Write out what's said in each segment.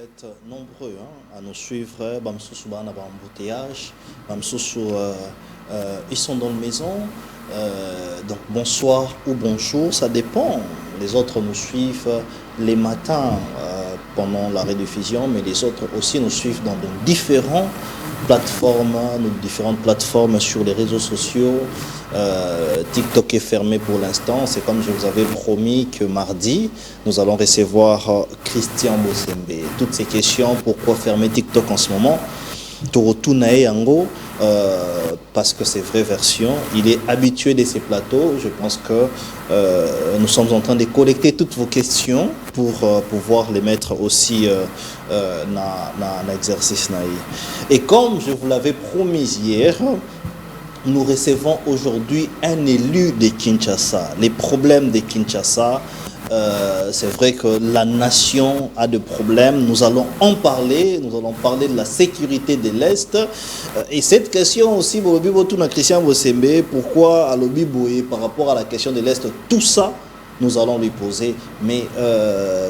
êtes nombreux à nous suivre. Embouteillage. Ils sont dans la maison. Donc bonsoir ou bonjour, ça dépend. Les autres nous suivent les matins pendant la rediffusion, mais les autres aussi nous suivent dans de différentes plateformes sur les réseaux sociaux. TikTok est fermé pour l'instant. C'est comme je vous avais promis que mardi, nous allons recevoir Christian Bosembe. Toutes ces questions, pourquoi fermer TikTok en ce moment? Parce que c'est vraie version. Il est habitué de ces plateaux. Je pense que nous sommes en train de collecter toutes vos questions pour pouvoir les mettre aussi dans l'exercice. Et comme je vous l'avais promis hier, nous recevons aujourd'hui un élu de Kinshasa. Les problèmes de Kinshasa, c'est vrai que la nation a des problèmes. Nous allons en parler. Nous allons parler de la sécurité de l'Est. Et cette question aussi, Christian Bosembe, pourquoi à l'Obiboé par rapport à la question de l'Est, tout ça, nous allons lui poser. Mais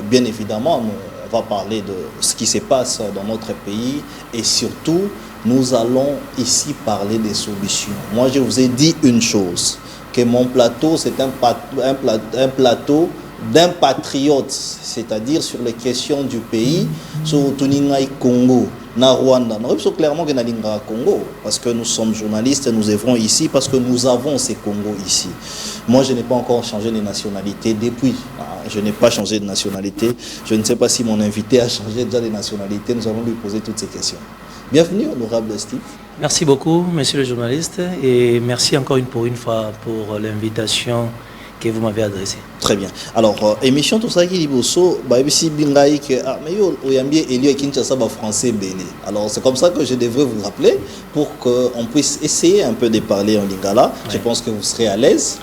bien évidemment, on va parler de ce qui se passe dans notre pays et surtout, nous allons ici parler des solutions. Moi, je vous ai dit une chose, que mon plateau, c'est un plateau d'un patriote, c'est-à-dire sur les questions du pays, sur Tuningaï Congo, na Rwanda. Nous sommes clairement que na Congo, parce que nous sommes journalistes, nous œuvrons ici, parce que nous avons ces Congos ici. Moi, je n'ai pas encore changé de nationalité depuis. Je n'ai pas changé de nationalité. Je ne sais pas si mon invité a changé déjà de nationalité. Nous allons lui poser toutes ces questions. Bienvenue, honorable Steve. Merci beaucoup, monsieur le journaliste, et merci encore une fois pour l'invitation que vous m'avez adressée. Très bien. Alors, émission tout ça qui dit bosso, ici bingaï que mais yo oyambie Elio Kinshasa ba français belé. Alors, c'est comme ça que je devrais vous rappeler pour qu'on puisse essayer un peu de parler en lingala. Oui. Je pense que vous serez à l'aise.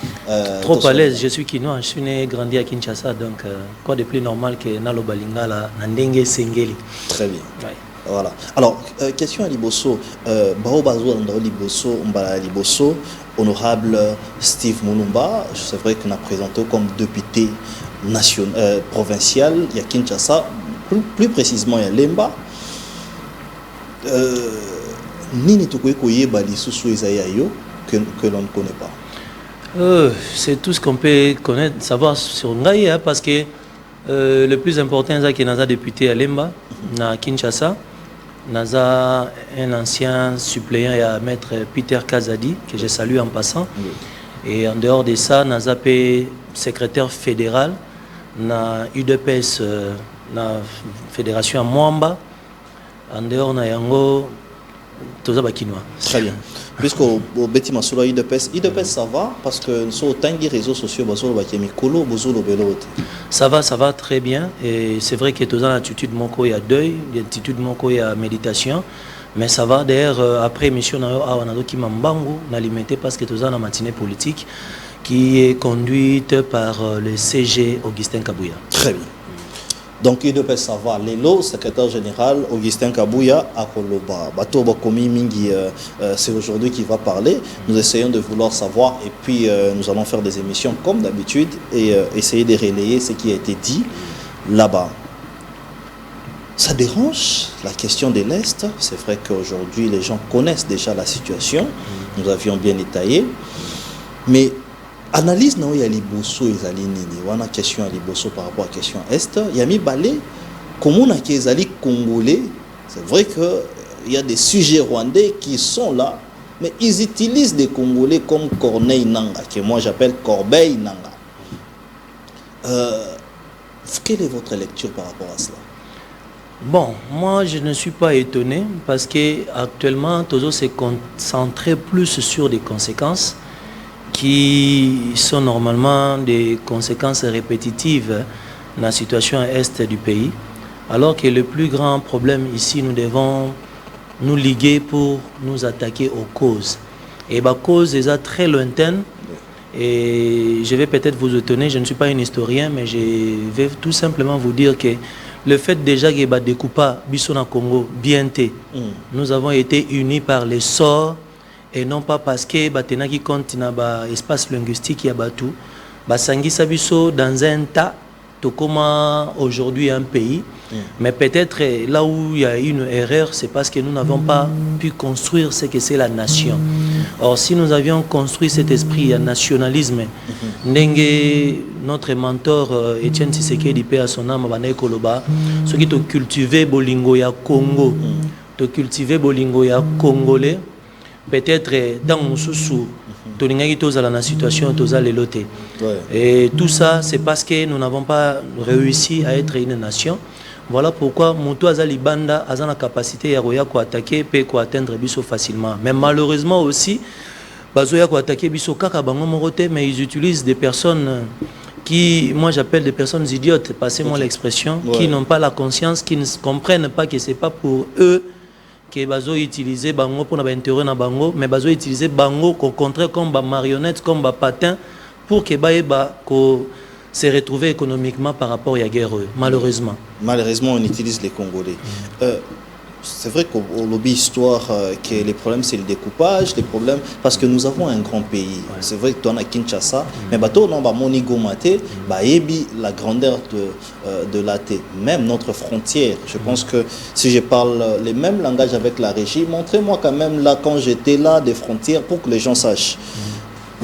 Trop à l'aise. Je suis quinois, je suis né grandi à Kinshasa, donc quoi de plus normal que naloba lingala nandenge sengeli. Très bien. Oui. Voilà. Alors, question à Liboso. Liboso, honorable Steve Mulumba, c'est vrai qu'on a présenté comme député provincial, il y a Kinshasa, plus précisément il y a Lemba. Nini Tukweko Balisusu Isayayo que l'on ne connaît pas. C'est tout ce qu'on peut connaître, savoir sur Ngaï, parce que le plus important, c'est qu'il y a un député à Lemba, à Kinshasa. Naza, un ancien suppléant à maître Peter Kazadi, que je salue en passant. Oui. Et en dehors de ça, Naza est secrétaire fédéral na UDPS, na fédération à Mwamba. En dehors, na yango, toza bakinois. Très bien. Puisqu'au Betty Masolo UDPS, ça va parce que sur autant de réseaux sociaux, ça va très bien. Et c'est vrai que dans l'attitude moko il y a deuil, l'attitude moko il y a méditation, mais ça va. D'ailleurs après émission on a qui m'embango n'alimenter parce que dans la matinée politique qui est conduite par le CG Augustin Kabouya. Très bien. Donc, il doit savoir, Lelo, secrétaire général, Augustin Kabouya, à Koloba. C'est aujourd'hui qu'il va parler. Nous essayons de vouloir savoir et puis nous allons faire des émissions comme d'habitude et essayer de relayer ce qui a été dit là-bas. Ça dérange la question de l'Est. C'est vrai qu'aujourd'hui, les gens connaissent déjà la situation. Nous avions bien détaillé. Mais analyse non il y a liboso ezali nini wana question à liboso par rapport à question est il y a mis balé comme on a qui ezali congolais. C'est vrai que il y a des sujets rwandais qui sont là mais ils utilisent des Congolais comme Corneille Nanga que moi j'appelle Corbeil Nanga. Quelle est votre lecture par rapport à cela? Bon, moi je ne suis pas étonné parce que actuellement Tozo s'est concentré plus sur des conséquences qui sont normalement des conséquences répétitives dans la situation est du pays, alors que le plus grand problème ici, nous devons nous liguer pour nous attaquer aux causes. Et les causes sont très lointaines, et je vais peut-être vous étonner, je ne suis pas un historien, mais je vais tout simplement vous dire que le fait déjà que les découpa Bissona Congo, BNT, nous avons été unis par les sorts et non pas parce que batena qui compte na ba espace linguistique ya batu basangi sabiso dans un tas comment aujourd'hui un pays, mais peut-être là où il y a une erreur, c'est parce que nous n'avons pas pu construire ce que c'est la nation. Or, si nous avions construit cet esprit à nationalisme, notre mentor Etienne Tshisekedi paix à son âme, ceux qui ont cultivé Bolingo ya Congo, de cultiver Bolingo ya Congolais, peut-être dans mon sous la situation et tout ça c'est parce que nous n'avons pas réussi à être une nation. Voilà pourquoi Moutou Azali Banda a la capacité à attaquer et à atteindre Bisso facilement. Mais malheureusement aussi, Bazoya ko attaquer Bisso kaka bango morote, mais ils utilisent des personnes qui, moi j'appelle des personnes idiotes, passez-moi l'expression, qui n'ont pas la conscience, qui ne comprennent pas que c'est pas pour eux que bazo utiliser bango pour n'avoir na bango, mais bazo utiliser bango au contraire comme ba marionnette, comme ba patin pour que baeba ko se retrouver économiquement par rapport à la guerre. Malheureusement. Malheureusement, on utilise les Congolais. C'est vrai qu'au lobby histoire, que les problèmes c'est le découpage, les problèmes parce que nous avons un grand pays. C'est vrai que tu en as Kinshasa, mais bateau non ba Monigo Maté, ba ebi la grandeur de l'AT, même notre frontière. Je pense que si je parle les mêmes langages avec la régie, montrez-moi quand même là quand j'étais là des frontières pour que les gens sachent.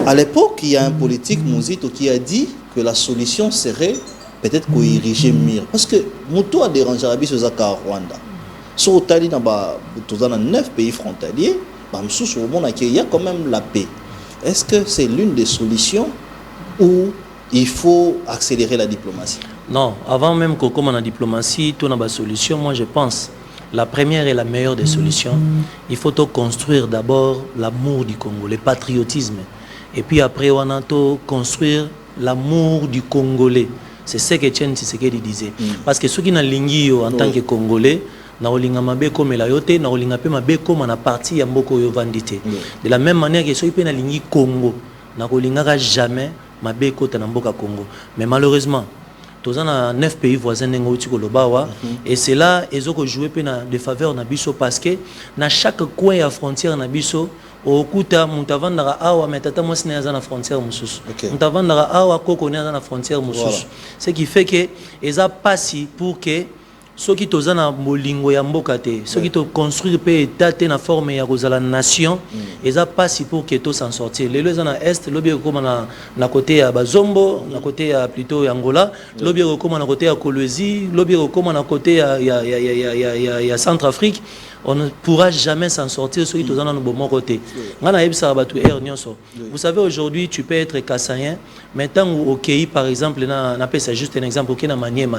À l'époque, il y a un politique Mouzito qui a dit que la solution serait peut-être qu'on ériger mur parce que Moutou a dérangé Arabi sur Zaka Rwanda. Sur Otali, dans 9 pays frontaliers, il y a quand même la paix. Est-ce que c'est l'une des solutions ou il faut accélérer la diplomatie? Non, avant même qu'on commence la diplomatie, tout n'a solution. Moi, je pense la première et la meilleure des solutions, il faut construire d'abord l'amour du Congo, le patriotisme. Et puis après, on a construire l'amour du Congolais. C'est ce que Etienne Tshisekedi disait. Parce que ceux qui n'ont pas en tant que Congolais, na olinga mabe comme la yote na olinga pe mabe comme na parti ya mboko yo vandité de la même manière que ceux qui na lingi Congo na olinga jamais mabe kota na mboka Congo, mais malheureusement tous en 9 pays voisins n'engouti kolobawa et c'est là ils ont joué pe na de faveur na biso parce que na chaque coin ya frontière na biso okuta mutavandara awa metata mwasi na na frontière mususu mutavandara awa koko na frontière mususu ce qui fait que ils a passé pour que ceux qui sont dans molingo ya mboka te, ceux qui ont construit pe état na forme ya kozala nation, ils a pas si pour que tout s'en sortir. Les gens na est, lobby comme na côté ya Bazombo, na côté ya plutôt Angola, lobby comme na côté ya Kolwezi, lobby comme na côté ya Centrafrique. On ne pourra jamais s'en sortir ceux qui sont dans le bon côté. Vous savez, aujourd'hui, tu peux être kassayen, mais tant au Kei, par exemple, c'est juste un exemple,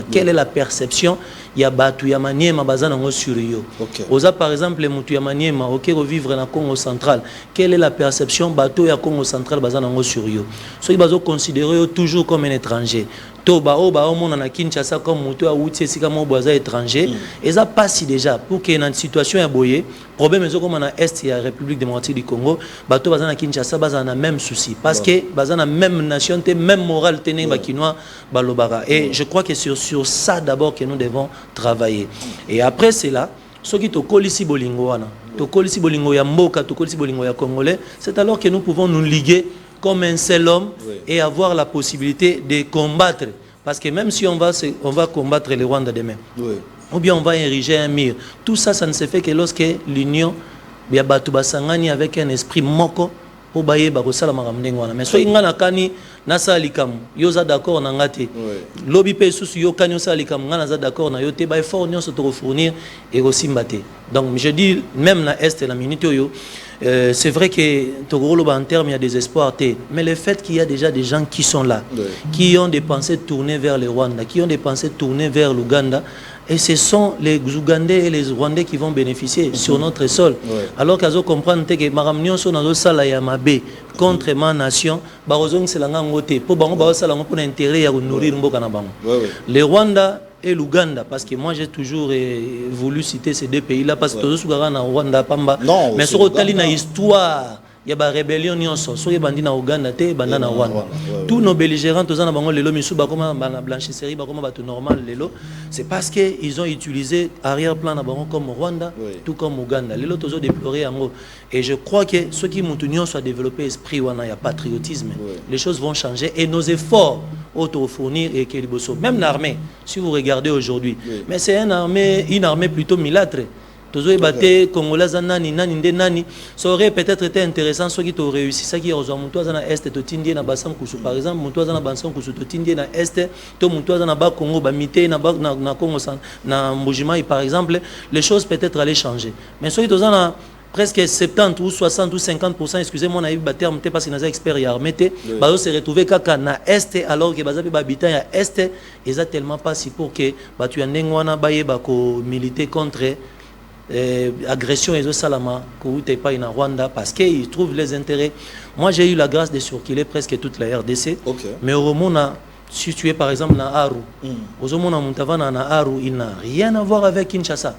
quelle est la perception? Il y a Batu, il y a Maniema, Bazan, sur Rio. Oza, par exemple, les Moutou, il y a Maniema, ok, vivre dans le Congo central. Quelle est la perception? Bateau, il y a Congo central, Bazan, sur Rio. Ceux qui sont considérés toujours comme un étranger. Toba oba au monde na Kinshasa comme moto a outi c'est comme boisa étranger et ça passe déjà pour qu'il y ait une situation à boyer problème est comme na est la République démocratique du Congo bato baza na Kinshasa baza na même souci parce que baza na même nationalité même morale tenez bakinois balobara et je crois que sur ça d'abord que nous devons travailler et après c'est là ceux qui to kolisi bolingo wana to kolisi bolingo ya mboka to kolisi bolingo ya congolais c'est alors que nous pouvons nous liguer comme un seul homme et avoir la possibilité de combattre. Parce que même si on va combattre les Rwandais demain, ou bien on va ériger un mur, tout ça, ça ne se fait que lorsque l'union, avec un esprit moko, pour bailler bakosala makamdengwana. Mais soki ngana kani nasa likam, yoza d'accord na ngate. Lobby pe susu yo kani yosa likam ngana za d'accord na yote ba effort nyon se te fournir et aussi mbate. Donc je dis même na est la minute yo c'est vrai que Togolo en termes il y a des espoirs mais le fait qu'il y a déjà des gens qui sont là qui ont des pensées tournées vers le Rwanda, qui ont des pensées tournées vers l'Ouganda et ce sont les Ougandais et les Rwandais qui vont bénéficier sur notre sol. Alors qu'ils comprennent que Maramnion sont dans le sala yamabe contre ma nation, Barozong c'est la ngote pour bango barosala pour intérêt à nourrir mboka na bango. Le Rwanda et l'Ouganda, parce que moi j'ai toujours voulu citer ces deux pays-là, parce que tous les Rwanda, Pamba, mais sur le na histoire, il y a une rébellion nyonso so bandi na Uganda te banda na Rwanda tous nos belligérants tous na bango lelo misu ba comme na blanchisserie ba comme ba tout normal lelo c'est parce que ils ont utilisé arrière-plan na bango comme Rwanda tout comme Uganda lelo tozo déplorer yango et je crois que ceux qui montent nyonso a développé esprit wana ya patriotisme les choses vont changer et nos efforts auto fournir et que même l'armée si vous regardez aujourd'hui mais c'est une armée plutôt milâtre. Toujours batté Congolais nani nani ça aurait peut-être été intéressant ceux qui ont réussi ça qui ont montois na est to tindie na basam kusu par exemple montois na basam kusu to tindie na est to montois na ba Congo ba mité na Congo na Mbujima par exemple les choses peut-être allaient changer mais ceux qui ont presque 70 ou 60 ou 50%, excusez-moi, on a eu le terme parce que nous sommes experts et armés, ils se retrouver kaka na est alors que les habitants à est, ils ont tellement pas si pour que tu as militer contre agression et salama que pas en Rwanda parce qu'ils trouvent les intérêts. Moi, j'ai eu la grâce de circuler presque toute la RDC, mais au moment si tu es par exemple dans Aru, au moment où Aru, il n'a rien à voir avec Kinshasa.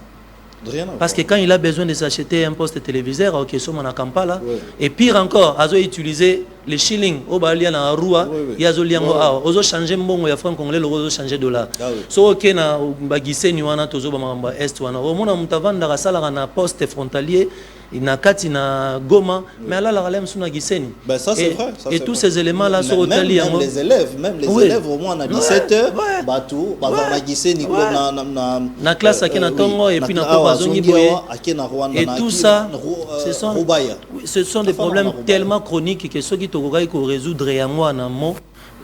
Parce que quand il a besoin de s'acheter un poste téléviseur, ok, so à Kampala, et pire encore, ils ont utilisé les shillings, au Balia na Arua, ils ont changé mon ya franc congolais, ils ont changé dollar. So ok na bagise ni wana tozo ba mamba est wana. Au moment où mutavanda rasala na poste frontalier, na kati na Goma, mais là la relève sous na giseni. Ben ça c'est vrai. Et tous ces éléments là sont hôteliers. Même les élèves au moins à 17h, bateau, na giseni na classe à Kenatongo et puis na Kopazongi boye. Et tout ça, ce sont des problèmes tellement chroniques que ceux qui te résoudre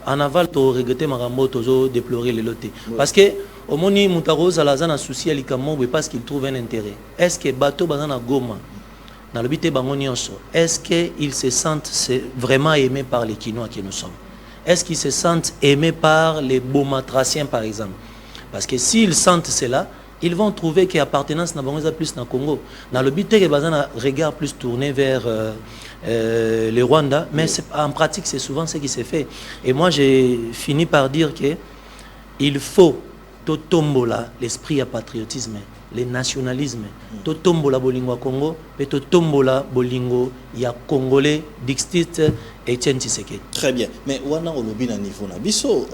en aval to regretter marambo tozo déplorer les lotés parce que au moni mutaro zalazana souci alikamo parce qu'il trouve un intérêt. Est-ce que bateau bazana Goma dans le bité bango nyonso est-ce qu'ils se sentent vraiment aimés par les Kinois que nous sommes? Est-ce qu'ils se sentent aimés par les Bomatraciens par exemple? Parce que s'ils sentent cela, ils vont trouver que l'appartenance n'a pas plus dans le Congo. Dans le but, il y a un regard plus tourné vers le Rwanda, mais en pratique, c'est souvent ce qui s'est fait. Et moi, j'ai fini par dire qu'il faut tombola l'esprit à patriotisme, le nationalisme, tombola bolingo à Congo, et tombola bolingo ya Congolais, Dixit et Etienne Tshisekedi. Très bien. Mais wana olobi na niveau na biso,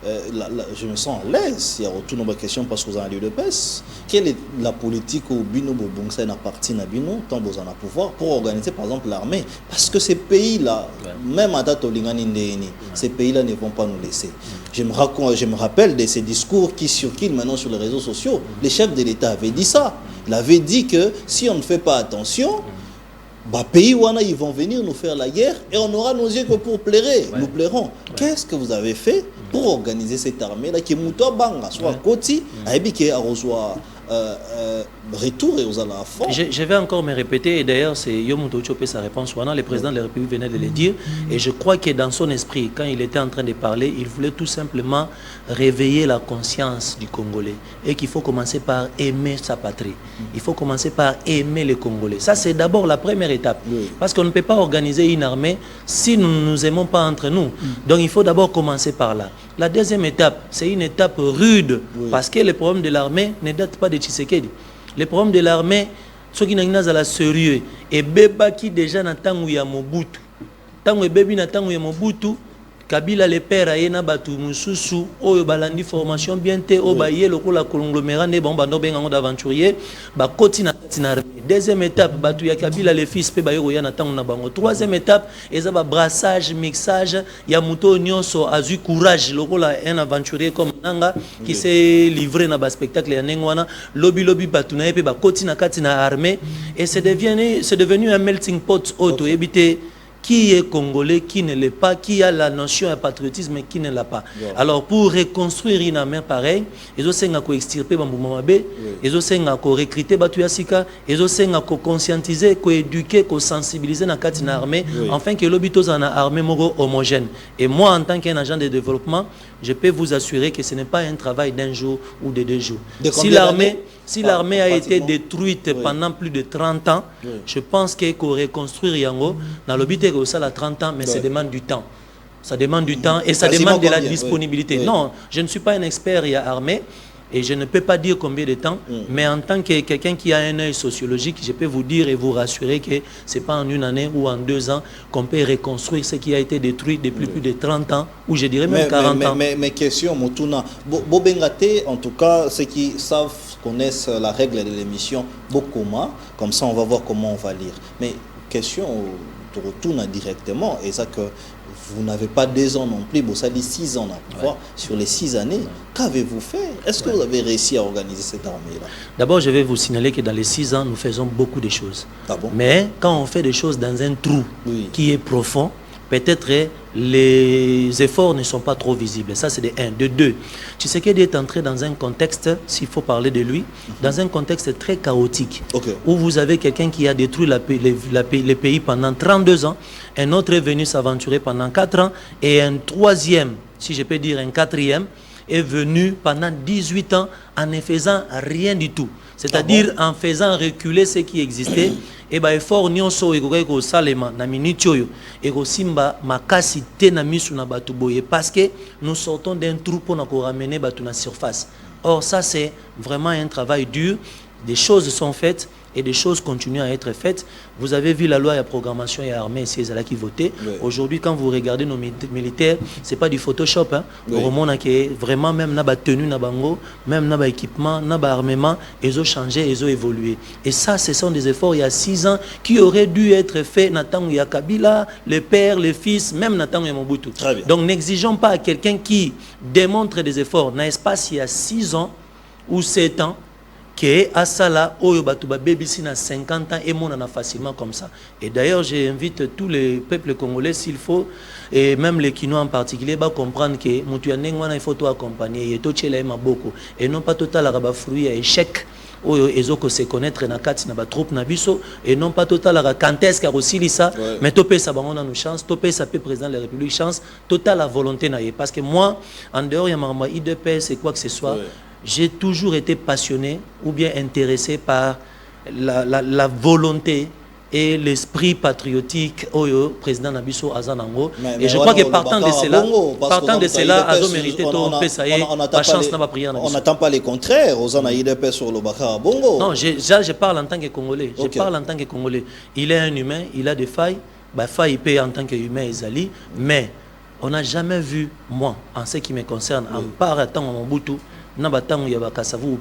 je me sens à l'aise. Il y a retour nos questions parce que vous avez lieu de pèse. Quelle est la politique au bino bobongsa na parti na bino tant vous en a pouvoir pour organiser par exemple l'armée? Parce que ces pays-là, même à date olingani ndeni, ces pays-là ne vont pas nous laisser. Je me rappelle de ces discours qui circulent maintenant sur les réseaux sociaux. Les chefs de l'État avaient dit ça. Il avait dit que si on ne fait pas attention, pays wana ils vont venir nous faire la guerre et on aura nos yeux que pour plairer. Nous plairons. Qu'est-ce que vous avez fait pour organiser cette armée là qui muto banga soit koti aibi qui a reçoit retour et aux ala fond. Je vais encore me répéter et d'ailleurs c'est Yomuto Chopé sa réponse wana le président de la République venait de le dire et je crois que dans son esprit quand il était en train de parler il voulait tout simplement réveiller la conscience du Congolais et qu'il faut commencer par aimer sa patrie. Il faut commencer par aimer les Congolais. Ça c'est d'abord la première étape parce qu'on ne peut pas organiser une armée si nous ne nous aimons pas entre nous. Donc il faut d'abord commencer par là. La deuxième étape, c'est une étape rude parce que le problème de l'armée ne date pas de Tshisekedi. Le problème de l'armée, ceux qui n'ont pas sérieux, et Beba qui déjà n'attend où il y a Mobutu. Tant que Bébi n'attend où il y a Mobutu, Kabila le père a yena batu mususu oyo balandi formation bien te o baye lokola conglomérat ne bon bando bengango d'aventurier ba koti na armée. Deuxième étape batu ya Kabila les fils pe bayo ya na tango na bango. Troisième étape eza ba brassage mixage ya muto nyonso azu courage lokola un aventurier comme Nanga qui s'est livré na ba spectacle ya nengwana lobby batu na pe ba koti na kati na armée et c'est devenu un melting pot auto éviter qui est congolais, qui ne l'est pas, qui a la notion de patriotisme, qui ne l'a pas. Alors pour reconstruire une armée pareille, ils ont extirper Bamboumamabe, ils ont recruter Batuyasika, ils ont conscientiser, éduquer, sensibiliser dans une armée, afin que l'obito en armée homogène. Et moi, en tant qu'un agent de développement, je peux vous assurer que ce n'est pas un travail d'un jour ou de 2 jours. Si l'armée a été détruite pendant plus de 30 ans, je pense qu'il faut reconstruire Yango. Dans le but, ça a 30 ans, mais ça demande du temps. Ça demande du temps et ça demande de la disponibilité. Non, je ne suis pas un expert armé, Et je ne peux pas dire combien de temps, mais en tant que quelqu'un qui a un œil sociologique, je peux vous dire et vous rassurer que ce n'est pas en une année ou en 2 ans qu'on peut reconstruire ce qui a été détruit depuis plus de 30 ans, ou je dirais même 40 ans. Mais question, Moutouna, Bobengate, en tout cas, ceux qui savent, connaissent la règle de l'émission, Bokoma, comme ça on va voir comment on va lire. Mais question, tu retournes directement, et ça que vous n'avez pas 2 ans non plus, vous avez 6 ans à pouvoir. Sur les 6 années, qu'avez-vous fait? Est-ce que vous avez réussi à organiser cette armée-là? D'abord, je vais vous signaler que dans les 6 ans, nous faisons beaucoup de choses. Ah bon? Mais quand on fait des choses dans un trou qui est profond, peut-être les efforts ne sont pas trop visibles. Ça, c'est de 1. De 2, Tshisekedi est entré dans un contexte, s'il faut parler de lui, dans un contexte très chaotique, où vous avez quelqu'un qui a détruit les pays pendant 32 ans, un autre est venu s'aventurer pendant 4 ans, et un troisième, si je peux dire un quatrième, est venu pendant 18 ans en ne faisant rien du tout. C'est-à-dire en faisant reculer ce qui existait. Et bien, effort nyonso eko salema na minute oyo eko simba makasi te na misu na batu boye parce que nous sortons d'un trou pour nous ramener batu na surface. Or ça c'est vraiment un travail dur. Des choses sont faites et des choses continuent à être faites. Vous avez vu la loi de programmation et armée, c'est là qui votait. Aujourd'hui, quand vous regardez nos militaires, ce n'est pas du Photoshop. Au moment où vraiment, même na tenue, na bango, même na équipement, na armement, ils ont changé, ils ont évolué. Et ça, ce sont des efforts il y a 6 ans qui auraient dû être faits Nathan ou Kabila, le père, le fils, même Nathan ou Mobutu. Donc, n'exigeons pas à quelqu'un qui démontre des efforts. N'est-ce pas s'il y a 6 ans ou 7 ans, que Asala Oyo Batuba Bébissi na 50 ans et mon en a facilement comme ça. Et d'ailleurs, j'invite tous les peuples congolais s'il faut, et même les Kinois en particulier, à comprendre que Moutouanengwana il faut tout accompagner, et tout tchela beaucoup, et non pas total à fruit à échec. Oyo ezoko se connaître na kati na ba troupe na biso et non pas total à quand est-ce qu'a aussi ça mais topé ça on a nos chances topé ça peut président de la République chance total la volonté na parce que moi en dehors il y a ma IDP c'est quoi que ce soit. J'ai toujours été passionné ou bien intéressé par la volonté et l'esprit patriotique au président Nabiso Azanango. Et je crois que partant de cela, Azo mérité la chance n'a pas prié. On n'attend pas les contraires aux IDP sur le Bakar Bongo. Non, je parle en tant que Congolais. Je parle en tant que Congolais. Il est un humain, il a des failles. Failles, il paye en tant qu'humain, Ezali. Mais on n'a jamais vu, moi, en ce qui me concerne, en part à Mobutu,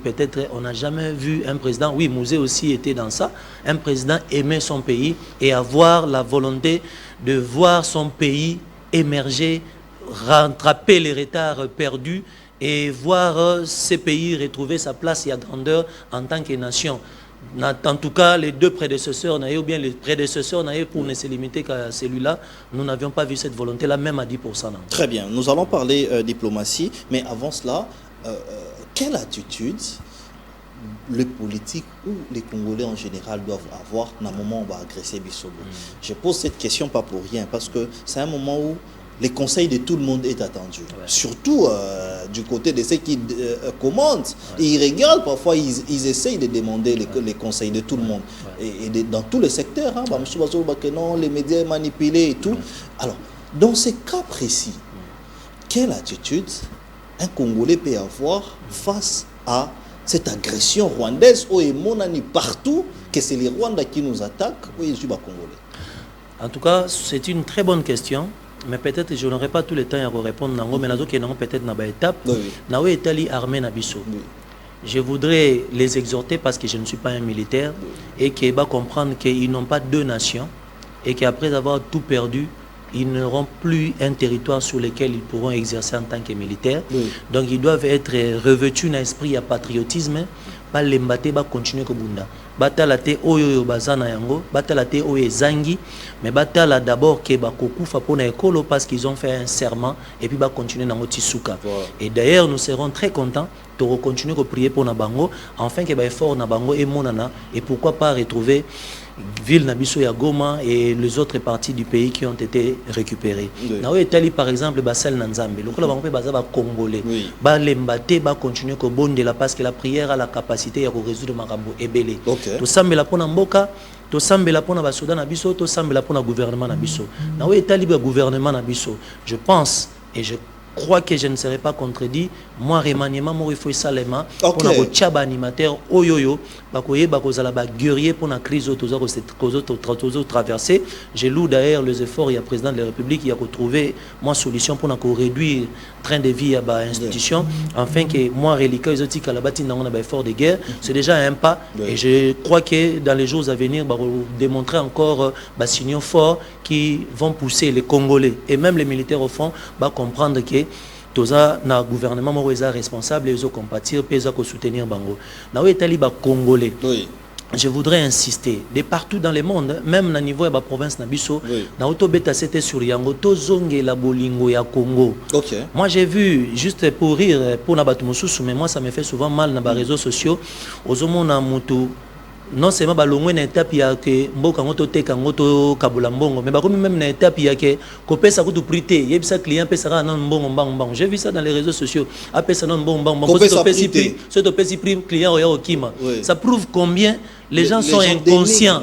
peut-être on n'a jamais vu un président, oui, Mouzé aussi était dans ça, un président aimer son pays et avoir la volonté de voir son pays émerger, rattraper les retards perdus et voir ce pays retrouver sa place et sa grandeur en tant que nation. En tout cas, les 2 prédécesseurs, ou bien les prédécesseurs, pour ne se limiter qu'à celui-là, nous n'avions pas vu cette volonté-là, même à 10%. Très bien, nous allons parler diplomatie, mais avant cela, quelle attitude les politiques ou les Congolais en général doivent avoir dans le moment où on va agresser Bissobo? Je pose cette question pas pour rien, parce que c'est un moment où les conseils de tout le monde est attendu. Surtout du côté de ceux qui commandent. Et ils regardent, parfois ils essayent de demander les conseils de tout le monde. Et dans tous les secteurs, les médias manipulés et tout. Alors, dans ces cas précis, quelle attitude un Congolais peut avoir face à cette agression rwandaise où il y a partout que c'est les Rwandais qui nous attaquent ou les Congolais? En tout cas, c'est une très bonne question, mais peut-être je n'aurai pas tout le temps à répondre, mais peut-être dans l'étape. Je voudrais les exhorter parce que je ne suis pas un militaire et qu'ils vont comprendre qu'ils n'ont pas 2 nations et qu'après avoir tout perdu, ils n'auront plus un territoire sur lequel ils pourront exercer en tant que militaires. Donc ils doivent être revêtus d'un esprit à patriotisme, pas l'embâter, pas continuer comme bunda. Batala te oyo bazana yango, batala te oyo zangi, mais batala d'abord que bakokufa pour na ekolo parce qu'ils ont fait un serment et puis ba continuer dans Tisuka. Et d'ailleurs nous serons très contents de continuer à prier pour Nabango, afin que ba effort Nabango et monana et pourquoi pas retrouver ville Nabiso ya Goma et les autres parties du pays qui ont été récupérées. Nawe Itali par exemple Basel Nanzambe, le club bango baza ba congolais. Ba lembate ba continuer ko bondela parce que la prière a la capacité de résoudre makambo ebele. To sambela pona mboka, to sambela pona ba soda na biso, to sambela pona gouvernement na biso. Nawe Itali ba gouvernement na biso. Je pense et je crois que je ne serai pas contredit. Moi, remaniement, moi, il faut salema pour na chaba animateur oyoyo, bakoye bakozala ba guerrier pour la crise autour traverser. Je loue d'ailleurs les efforts, il y a président de la République qui a retrouvé moi solution pour réduire le train de vie à ba institution, afin que moi reliquat les autres kalabati na on a ba effort de guerre, c'est déjà un pas et je crois que dans les jours à venir va démontrer encore ba signaux forts qui vont pousser les Congolais et même les militaires au fond va comprendre que toza na gouvernement mo est responsable et compatir pesa ko soutenir bango na we taliba congolais. Oui. Je voudrais insister de partout dans le monde, même na niveau de la province Nabiso, na auto beta c'était sur yango to zonge la bolingo ya Congo. Okay. Moi j'ai vu juste pour rire pour nabatu mususu, mais moi ça me fait souvent mal dans les réseaux sociaux ozomo na mutu. Non seulement balongwe na étape ya ke mboka ngoto teka ngoto kabula mbongo mais bakomi même na étape ya ke kopesa ko to prité yebisa client pesa na mbongo mbang. J'ai vu ça dans les réseaux sociaux apesa na mbongo mbang ko to pesi prix client oya okima. Ça prouve combien les gens sont inconscients.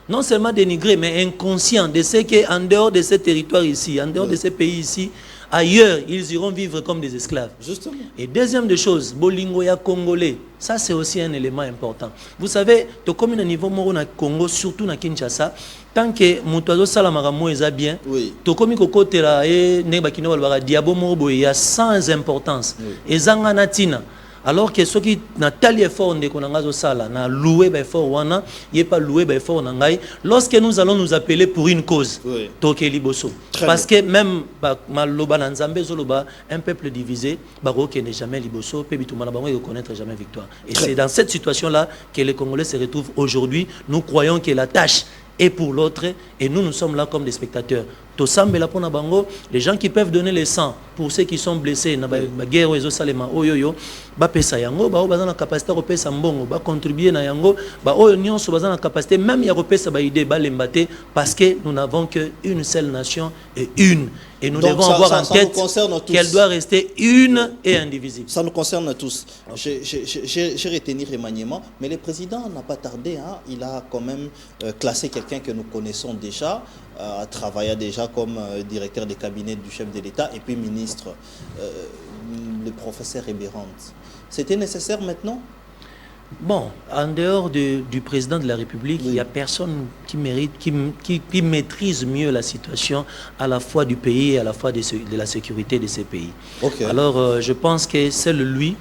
Non seulement dénigrés mais inconscients de ce que en dehors de ce territoire ici, en dehors de ce pays ici, ailleurs, ils iront vivre comme des esclaves. Justement. Et deuxième des choses, bolingo ya congolais, ça c'est aussi un élément important. Vous savez, to comme au niveau moro na Congo, surtout na Kinshasa, tant que mutuazo salamara mo eza bien, to comme ko tera e ne bakino balbara diabo moro il y a sans importance. Ezanga natina. Alors que ceux qui n'ont tel effort de konangazo sala na loué ba effort wana yé pas loué ba effort nangai lorsque nous allons nous appeler pour une cause toke liboso parce que même maloba na nzambe zoloba un peuple divisé baroke n'est jamais liboso pe bitumana bango ne connaître jamais victoire et c'est dans cette situation là que les Congolais se retrouvent aujourd'hui. Nous croyons que la tâche est pour l'autre et nous sommes là comme des spectateurs. Les gens qui peuvent donner le sang pour ceux qui sont blessés na guerre oyo salema oyoyo ba pesa yango ba bazana capacité repesa mbongo ba contribuer na yango ba oyo nyonso bazana capacité même ya repesa ba idée ba lembate parce que nous n'avons que une seule nation et une et nous devons avoir en tête qu'elle doit rester une et indivisible. Ça nous concerne tous. J'ai retenu remaniement mais le président n'a pas tardé hein, il a quand même classé quelqu'un que nous connaissons déjà travailla déjà comme directeur de cabinet du chef de l'État et puis ministre, le professeur Ebérand. C'était nécessaire maintenant? Bon, en dehors du président de la République, il n'y a personne qui mérite, qui maîtrise mieux la situation à la fois du pays et à la fois de la sécurité de ces pays. Okay. Alors, je pense que c'est lui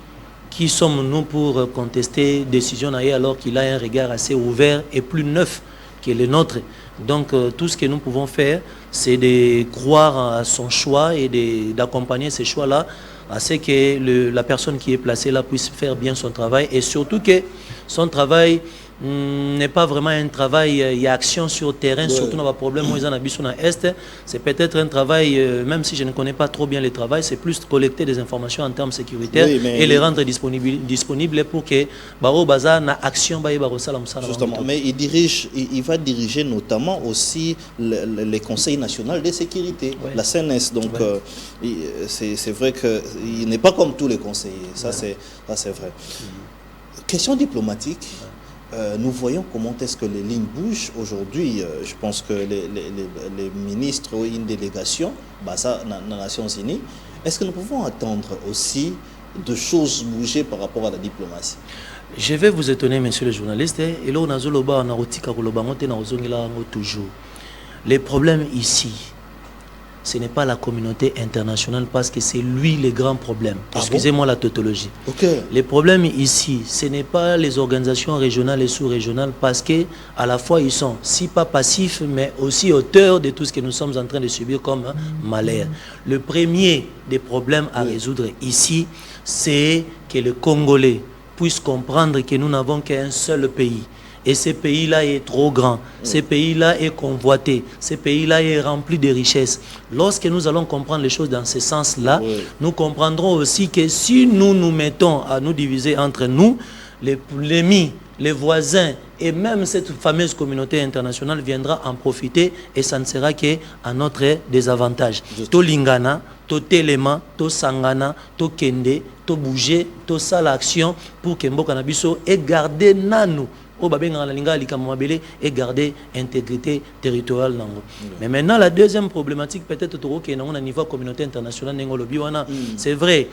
qui sommes-nous pour contester décision alors qu'il a un regard assez ouvert et plus neuf que le nôtre. Donc tout ce que nous pouvons faire, c'est de croire à son choix et d'accompagner ces choix-là à ce que la personne qui est placée là puisse faire bien son travail et surtout que son travail n'est pas vraiment un travail, il y a action sur terrain, surtout dans le problème où ils en habitent sur l'Est. C'est peut-être un travail, même si je ne connais pas trop bien le travail, c'est plus collecter des informations en termes sécuritaires et les rendre disponibles pour que Baro Baza na action justement, mais il va diriger notamment aussi le Conseil national de sécurité, la CNS. Donc c'est vrai qu'il n'est pas comme tous les conseillers, ça c'est vrai. Question diplomatique. Nous voyons comment est-ce que les lignes bougent aujourd'hui. Je pense que les ministres ont une délégation dans les Nations Unies. Est-ce que nous pouvons attendre aussi de choses bouger par rapport à la diplomatie? Je vais vous étonner, monsieur le journaliste. Et là, on a toujours. Les problèmes ici, ce n'est pas la communauté internationale parce que c'est lui le grand problème. Excusez-moi la tautologie. Les problèmes ici, ce n'est pas les organisations régionales et sous-régionales parce que à la fois ils sont si pas passifs mais aussi auteurs de tout ce que nous sommes en train de subir comme malheur. Le premier des problèmes à résoudre ici, c'est que les Congolais puissent comprendre que nous n'avons qu'un seul pays. Et ce pays-là est trop grand, ce pays-là est convoité, ce pays-là est rempli de richesses. Lorsque nous allons comprendre les choses dans ce sens-là, nous comprendrons aussi que si nous nous mettons à nous diviser entre nous, les ennemis, les voisins et même cette fameuse communauté internationale viendra en profiter et ça ne sera qu'à notre désavantage. To lingana, to telema, to sangana, to kende, to bouger, to sala action pour que Mboka Nabiso ait gardé nanu au babenga la linga likamabele et garder intégrité territoriale nango. Mais maintenant la deuxième problématique peut-être que na niveau communauté internationale ngolobi wana, c'est vrai.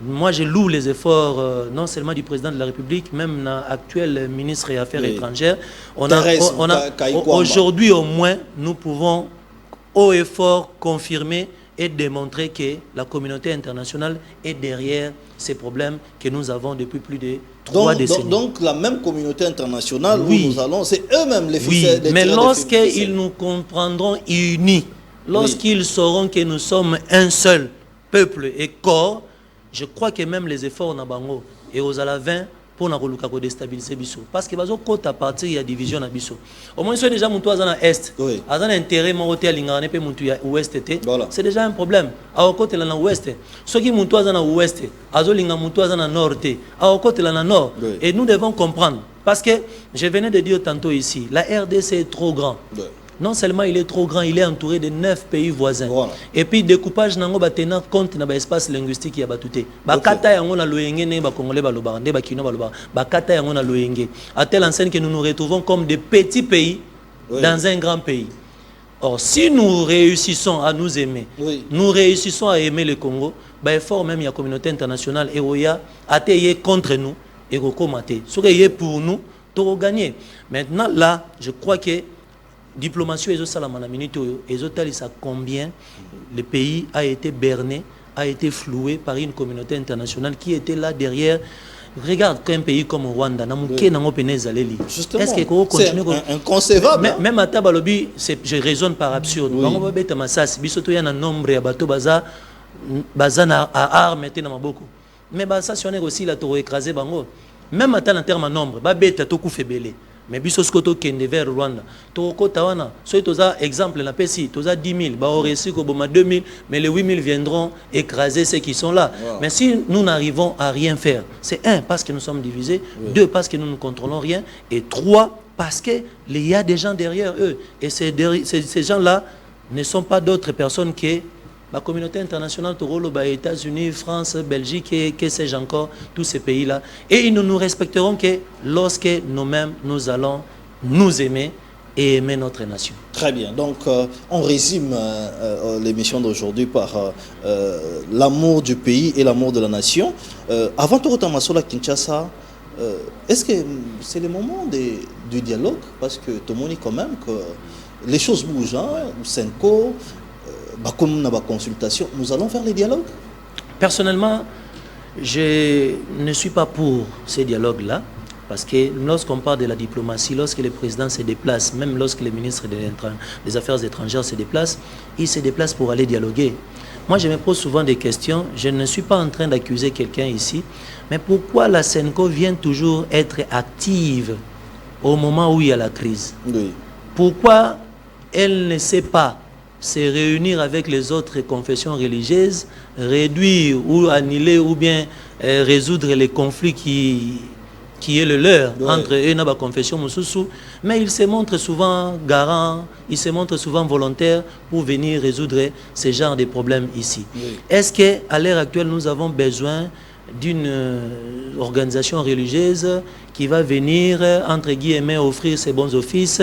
Moi, je loue les efforts non seulement du président de la République, même l'actuel ministre des Affaires étrangères. Aujourd'hui, au moins, nous pouvons, haut et fort, confirmer et démontrer que la communauté internationale est derrière ces problèmes que nous avons depuis plus de 3 décennies. Donc, la même communauté internationale où nous allons, c'est eux-mêmes les fils. Oui, mais lorsqu'ils nous comprendront unis, lorsqu'ils sauront que nous sommes un seul peuple et corps, je crois que même les efforts na bango et aux alavins pour na koluka ko déstabiliser biso parce que bazo kota à partir il y a division na biso au moins c'est déjà mutu azana est azana intérêt mo hotel lingane pe mutu ya ouest té c'est déjà un problème a côté là na ouest soki mutu azana ouest azo linga mutu azana nord té a côté là na nord et nous devons comprendre parce que je venais de dire tantôt ici la RDC est trop grand. Non seulement il est trop grand, il est entouré de 9 pays voisins. Voilà. Et puis découpage nango ba tenant compte na ba espace linguistique ya batute. Ba kata yango na loyenge ne ba congolais ba loba, ne ba kino ba loba. Ba kata yango na loyenge. À telle enseigne que nous nous retrouvons comme des petits pays dans un grand pays. Or si nous réussissons à nous aimer, nous réussissons à aimer le Congo, ba effort même la communauté internationale et oya ateye contre nous et rekomate. Ce qui est pour nous, tout gagner. Maintenant là, je crois que diplomatie et salamana minute et ça combien le pays a été berné, a été floué par une communauté internationale qui était là derrière. Regarde qu'un pays comme Rwanda, justement, c'est inconcevable. Même à Tabalobi, je raisonne par absurde. Mais ça, on est aussi là pour écraser Bango. Même en termes de nombre, mais biso skoto kende vers Rwanda to ko tawana so toza exemple na pesi toza 10 000 ba réussi ko boma 2 000 mais les 8 000 viendront écraser ceux qui sont là. Mais si nous n'arrivons à rien faire, c'est un parce que nous sommes divisés, deux parce que nous ne contrôlons rien et trois parce que il y a des gens derrière eux et ces gens-là ne sont pas d'autres personnes que la communauté internationale, les États-Unis, France, Belgique, et que sais-je encore, tous ces pays-là. Et ils ne nous respecteront que lorsque nous-mêmes, nous allons nous aimer et aimer notre nation. Très bien. Donc, on résume l'émission d'aujourd'hui par l'amour du pays et l'amour de la nation. Avant tout, Masola Kinshasa, est-ce que c'est le moment du dialogue? Parce que tout le monde dit quand même que les choses bougent. Senko, comme dans la consultation, nous allons faire les dialogues. Personnellement, je ne suis pas pour ces dialogues-là, parce que lorsqu'on parle de la diplomatie, lorsque le président se déplace, même lorsque le ministre des Affaires étrangères se déplace, il se déplace pour aller dialoguer. Moi, je me pose souvent des questions. Je ne suis pas en train d'accuser quelqu'un ici, mais pourquoi la Senko vient toujours être active au moment où il y a la crise? Pourquoi elle ne sait pas se réunir avec les autres confessions religieuses, réduire ou annuler ou bien résoudre les conflits qui est le leur entre eux et la confession Moussoussou, mais il se montre souvent garant, il se montre souvent volontaire pour venir résoudre ce genre de problèmes ici. Est-ce qu'à l'heure actuelle, nous avons besoin d'une organisation religieuse qui va venir, entre guillemets, offrir ses bons offices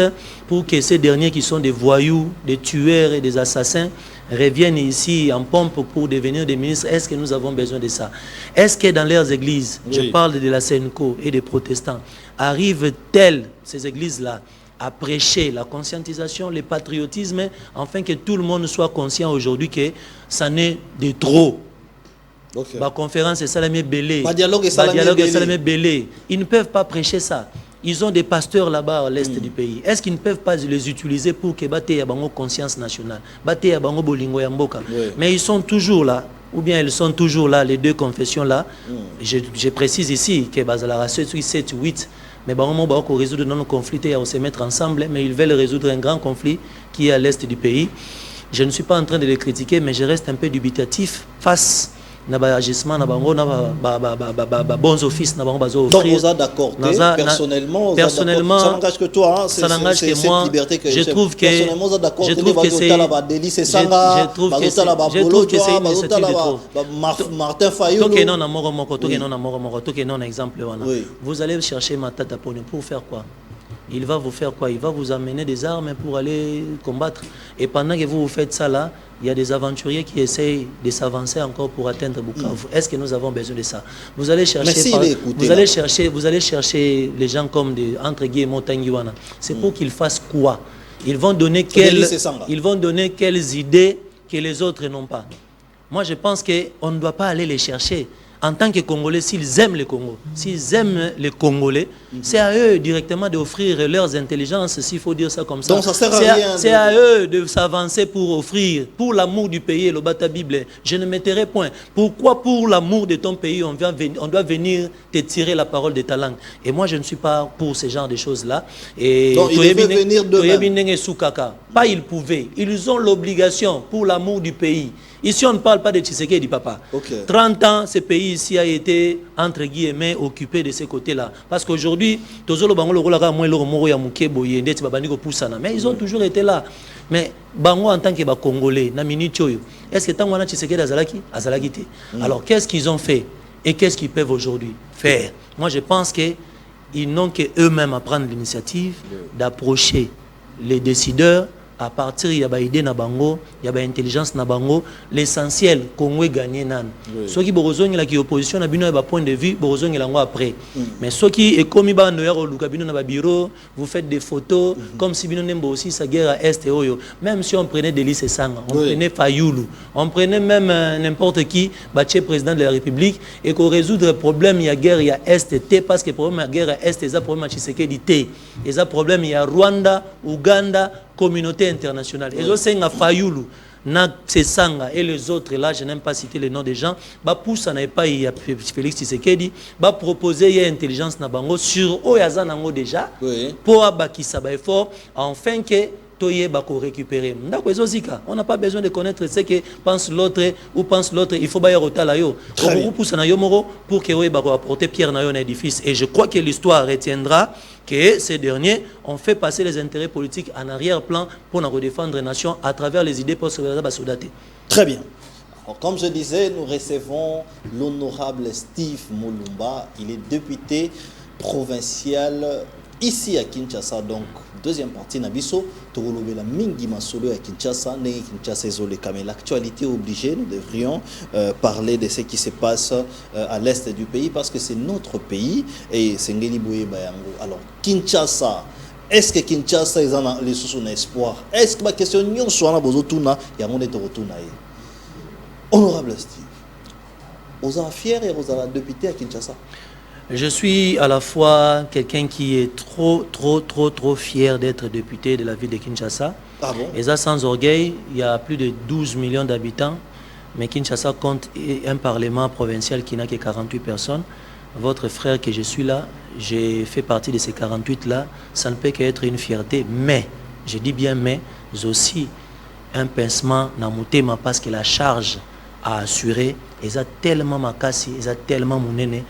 pour que ces derniers qui sont des voyous, des tueurs et des assassins reviennent ici en pompe pour devenir des ministres? Est-ce que nous avons besoin de ça? Est-ce que dans leurs églises, je parle de la Senko et des protestants, arrivent-elles, ces églises-là, à prêcher la conscientisation, le patriotisme, afin que tout le monde soit conscient aujourd'hui que ça n'est de trop? La conférence est Salamé Belé. Dialogue est Salamé Belé. Ils ne peuvent pas prêcher ça. Ils ont des pasteurs là-bas à l'est du pays. Est-ce qu'ils ne peuvent pas les utiliser pour que Baté Yabango conscience nationale, Baté Yabango Bolingo Yamboka? Mais ils sont toujours là, ou bien ils sont toujours là, les deux confessions là. Je précise ici que Bazalara 7, 8, mais on va résoudre nos conflits et se mettre ensemble, mais ils veulent résoudre un grand conflit qui est à l'est du pays. Je ne suis pas en train de les critiquer, mais je reste un peu dubitatif face agissement bons offices na bango bazo offrir. Donc vous êtes d'accord personnellement ça n'engage que toi, ça n'engage que moi. Je trouve que c'est Martin Fayulu vous allez chercher Matata Pognon pour faire quoi? il va vous faire quoi? Il va vous amener des armes pour aller combattre. Et pendant que vous faites ça là, il y a des aventuriers qui essayent de s'avancer encore pour atteindre Bukavu. Est-ce que nous avons besoin de ça? Vous allez chercher, vous allez chercher les gens comme des entre guillemets Tangiwana. C'est pour qu'ils fassent quoi? Ils vont donner quelles idées que les autres n'ont pas. Moi, je pense qu'on ne doit pas aller les chercher. En tant que Congolais, s'ils aiment le Congo, s'ils aiment les Congolais, c'est à eux directement d'offrir leurs intelligences, s'il faut dire ça comme ça. Donc ça sert à rien. C'est à eux de s'avancer pour offrir, pour l'amour du pays, le Bata Bible. Je ne mettrai point. Pourquoi pour l'amour de ton pays, on doit venir te tirer la parole de ta langue? Et moi, je ne suis pas pour ce genre de choses-là. Et donc, ils devaient venir d'eux-mêmes. Pas ils pouvaient. Ils ont l'obligation pour l'amour du pays. Ici, on ne parle pas de Tshisekedi, papa. 30 ans, ce pays ici a été, entre guillemets, occupé de ces côtés-là. Parce qu'aujourd'hui, mais ils ont toujours été là. Mais Bango, en tant que Congolais, est-ce que tant que Tshisekedi Azalaki? Alors, qu'est-ce qu'ils ont fait? Et qu'est-ce qu'ils peuvent aujourd'hui faire? Moi, je pense qu'ils n'ont qu'eux-mêmes à prendre l'initiative d'approcher les décideurs. À partir, il y a des idées na bango, il y a des intelligence na bango. L'essentiel, Congo est gagné nan. Ceux qui borozong la qui opposition na bino a point de vue, borozong la après. Mais ceux qui est comme iba no yaro luka bino na bureau, vous faites des photos comme si bino nembo aussi sa guerre à est et oyo. Même si on prenait Delis Sanga, on prenait Fayoulou, on prenait même n'importe qui, Baché président de la République et qu'on résoudre le problème il y a guerre il y a est et T parce que problème il y a guerre à est et ça problème à Tshisekedi T. Et ça problème il y a Rwanda, Ouganda, communauté internationale. Et aussi, il y a Fayoulou, Sanga et les autres, là, je n'aime pas citer les noms des gens, pousse à pas il y a Félix Tshisekedi, proposer une intelligence na bango sur Oyazanango déjà, pour abakisa ba effort, afin que récupérer. On n'a pas besoin de connaître ce que pense l'autre ou pense l'autre. Il faut pour que apporter pierre dans l'édifice. Et je crois que l'histoire retiendra que ces derniers ont fait passer les intérêts politiques en arrière-plan pour nous redéfendre la nation à travers les idées post-soldats. Très bien. Alors, comme je disais, nous recevons l'honorable Steve Mulumba. Il est député provincial ici à Kinshasa, donc deuxième partie Nabiso, la Mingi Masolo à Kinshasa, mais l'actualité obligée, nous devrions parler de ce qui se passe à l'est du pays parce que c'est notre pays et c'est Ngeli Bouye Bayango. Alors Kinshasa, est-ce que Kinshasa est dans les sous espoir? Est-ce que ma question n'y soit na bozotuna ya monde de retourna? Honorable Steve, vous êtes fier et vous êtes député à Kinshasa? Je suis à la fois quelqu'un qui est trop fier d'être député de la ville de Kinshasa. Ah bon? Et ça, sans orgueil, il y a plus de 12 millions d'habitants, mais Kinshasa compte un parlement provincial qui n'a que 48 personnes. Votre frère que je suis là, j'ai fait partie de ces 48-là, ça ne peut qu'être une fierté, mais, je dis bien mais, aussi un pincement dans mon thème parce que la charge à assurer, et ça tellement makasi, et ça tellement mounene,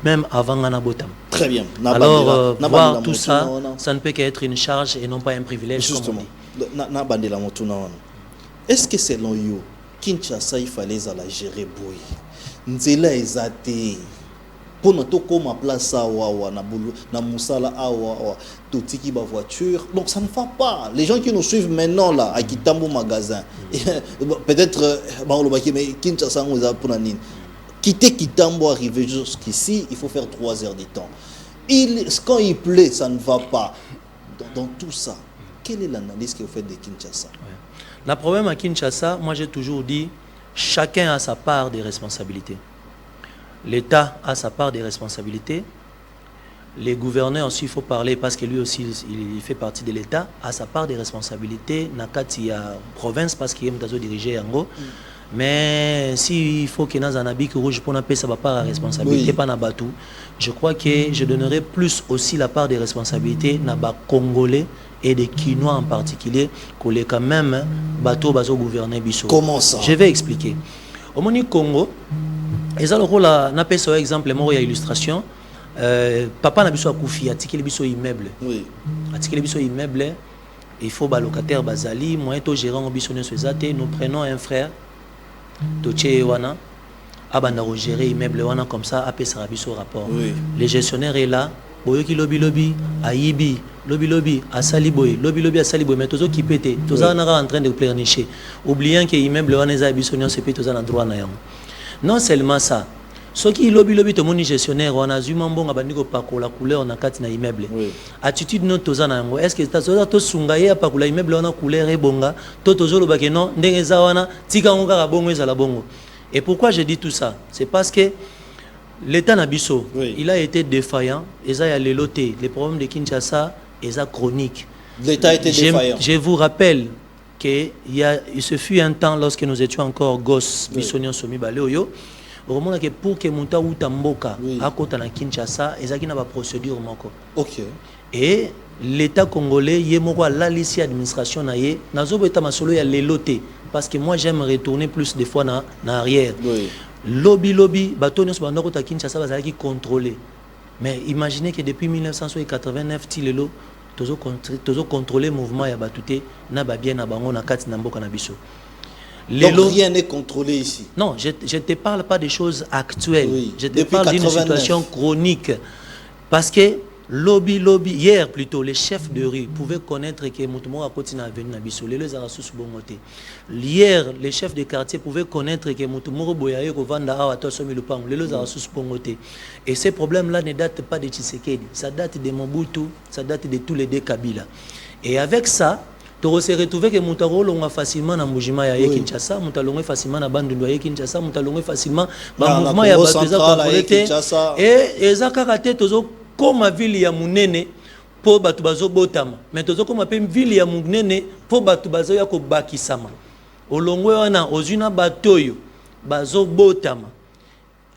même avant Nganabotam. Très bien. Alors, voir tout ça, ça ne peut qu'être une charge et non pas un privilège. Justement, est-ce que selon vous, Kinshasa, il fallait la gérer Boui? Nzela ezate. Pour nous toquer ma place na Moussala totiki ba voiture, donc ça ne va pas. Les gens qui nous suivent maintenant là à Kitambo magasin, peut-être mais Kinshasa nous a pour nani. Quitter Kitambo arriver jusqu'ici, il faut faire 3 heures de temps. Quand il pleut, ça ne va pas. Dans tout ça, quelle est l'analyse que vous faites de Kinshasa? Le problème à Kinshasa, moi j'ai toujours dit, chacun a sa part de responsabilité. L'État a sa part de responsabilité. Les gouverneurs aussi, il faut parler parce que lui aussi, il fait partie de l'État, a sa part de responsabilité. Nakati a province parce qu'il est dirigé en gros. Mais s'il faut qu'il y ait un habit rouge pour n'appeler sa part de responsabilité, pas Nabatou, je crois que je donnerai plus aussi la part de responsabilité Naba Congolais et des Kinois en particulier, qu'on les quand même bateau baso gouverner Bissau. Comment ça? Je vais expliquer. Au Moni Congo, et ça le rôle à n'a pas ce exemple moi il y a illustration. Papa n'a besoin de koufi, attiquer biso immeuble. Oui. Attiquer biso immeuble, il faut bas locataire bazali, moi to gérant au biso ne nous prenons un frère, Toché Wana, abanda gérer immeuble Wana comme ça, après ça biso rapport. Oui. Le gestionnaire est là, boyoki lobby ayibi lobby asali boy lobby asali boy mais tozo qui pété toza en train de pleurnicher oubliant que immeuble wana eza biso nyonso pe toza na droit na yango. Non seulement ça, ce qui lobby to moni gestionnaire on a zuma mbonga bandi ko pakola couleur na kati na immeuble. Attitude non toza na yango. Est-ce que toza to sungaye pakola immeuble wana couleur e bonga to tozo loba ke non ndenge za wana tika ngo kaka bongo ezala bongo. Et pourquoi je dis tout ça? C'est parce que l'État Nabiso, il a été défaillant. Et ça, il y a les lotés. Les problèmes de Kinshasa, et ça chronique. L'État était défaillant. Je vous rappelle qu'il se fut un temps, lorsque nous étions encore gosses, Bissonion Somi Baleoyo, au moment que pour que Mouta ou Tamboka, à côté de Kinshasa, il y a une procédure. Ok. Et l'État congolais, il y a la liste d'administration, il y a les lotés. Parce que moi, j'aime retourner plus des fois en arrière. Lobby, bateau sur le Kinshasa va qui contrôler. Mais imaginez que depuis 1989, Tilelo, toujours contrôlé le mouvement ya batouté na babien na bango na kati na mboka na biso. Donc rien n'est contrôlé ici. Non, je ne te parle pas des choses actuelles. Je te parle d'une situation chronique. Parce que lobby, hier plutôt, les chefs de rue pouvaient connaître que Moutoumou a continué à venir à Bissau. Hier, les chefs de quartier pouvaient connaître que Moutoumou Boyaye Kovanda a Tosomi Lupang. Et ces problèmes-là ne datent pas de Tshisekedi. Ça date de Mobutu, ça date de tous les deux Kabila. Et avec ça, tu se retrouves que Moutaro longa facilement na Mujima ya Kinshasa, Moutalonga facilement na Bandundu ya Kinshasa, Moutalonga facilement ba mouvement ya Batuza contrôlé. Et ezaka raté tozo comme la ville ya munene pour batu bazo botama mais tozo comme pe ville ya munene pour batu bazo ya ko bakisama olongwe wana ozuna batoyo bazo botama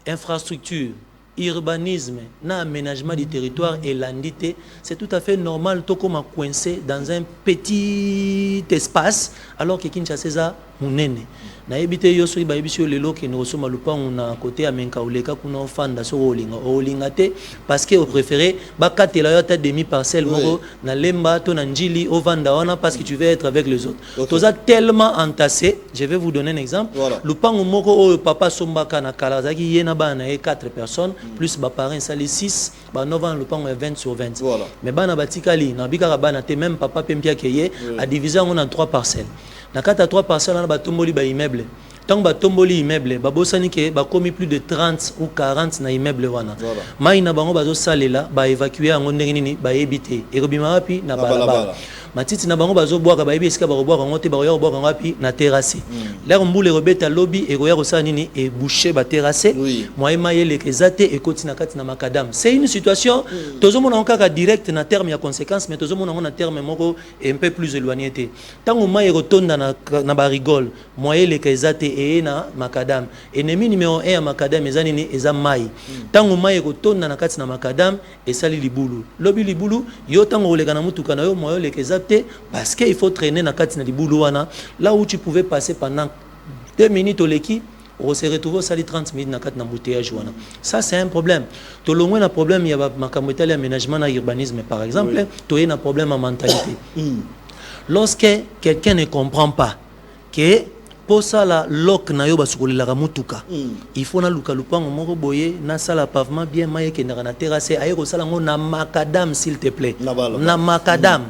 infrastructure urbanisme na aménagement du territoire et l'andité c'est tout à fait normal to comme coincé dans un petit espace alors que Kinshasa munene na ebite yo so ba ebisio lelo ke no so malupangu na côté amenka oleka kuna ofanda so olinga te parce que au préféré ba katela yo ta demi parcelle moko na lemba to na njili ovanda wana parce que tu veux être avec les autres toza tellement entassé. Je vais vous donner un exemple. Lupangu moko o papa sombaka na kalazaki yena bana e 4 personnes plus ba parents sali 6 ba novembre lupangu 20 sur 20 mais bana batikali na bika bana te même papa pempia keye a divisé en 3 parcelles. Na kata 3 parcelles na batomboli ba immeuble. Tant que batomboli immeuble, babosani ke ba commis plus de 30 ou 40 na immeuble wana. Mai na bango bazo salela ba évacuer en ndenge nini ba ebité. Erobima wapi na balabala. Matiti na bango bazo boaka ba ebi esika ba boaka ngote ba roya boaka wapi na terrasse. L'air mbule robeta lobby et roya rosa nini et boucher ba terrasse. Moi maye le kezate et koti na kati na makadam. C'est une situation tozo mona okaka direct na terme ya conséquence mais tozo mona na terme moko un peu plus éloigné té. Tango maye rotonda na ba rigole, moye le kezate et na makadam. Ennemi numéro 1 ya makadam ezani ni eza mai. Tango maye rotonda na kati na makadam et sali libulu. Lobby libulu yo tango oleka na mutuka na yo moye le kezate parce qu'il faut traîner na kati na libulu wana là où tu pouvais passer pendant 2 minutes au leki on se retrouve au sali 30 minutes na kati na embouteillage wana. Ça c'est un problème. To longwe na problème ya makambo tali aménagement na urbanisme par exemple, to y a un problème en mentalité. Lorsque quelqu'un ne comprend pas que pour ça la loc na yo basukoli la mutuka il faut na luka lupango moko boye na sala pavement bien maye ke na terrasse aye ko sala ngo na makadam s'il te plaît na makadam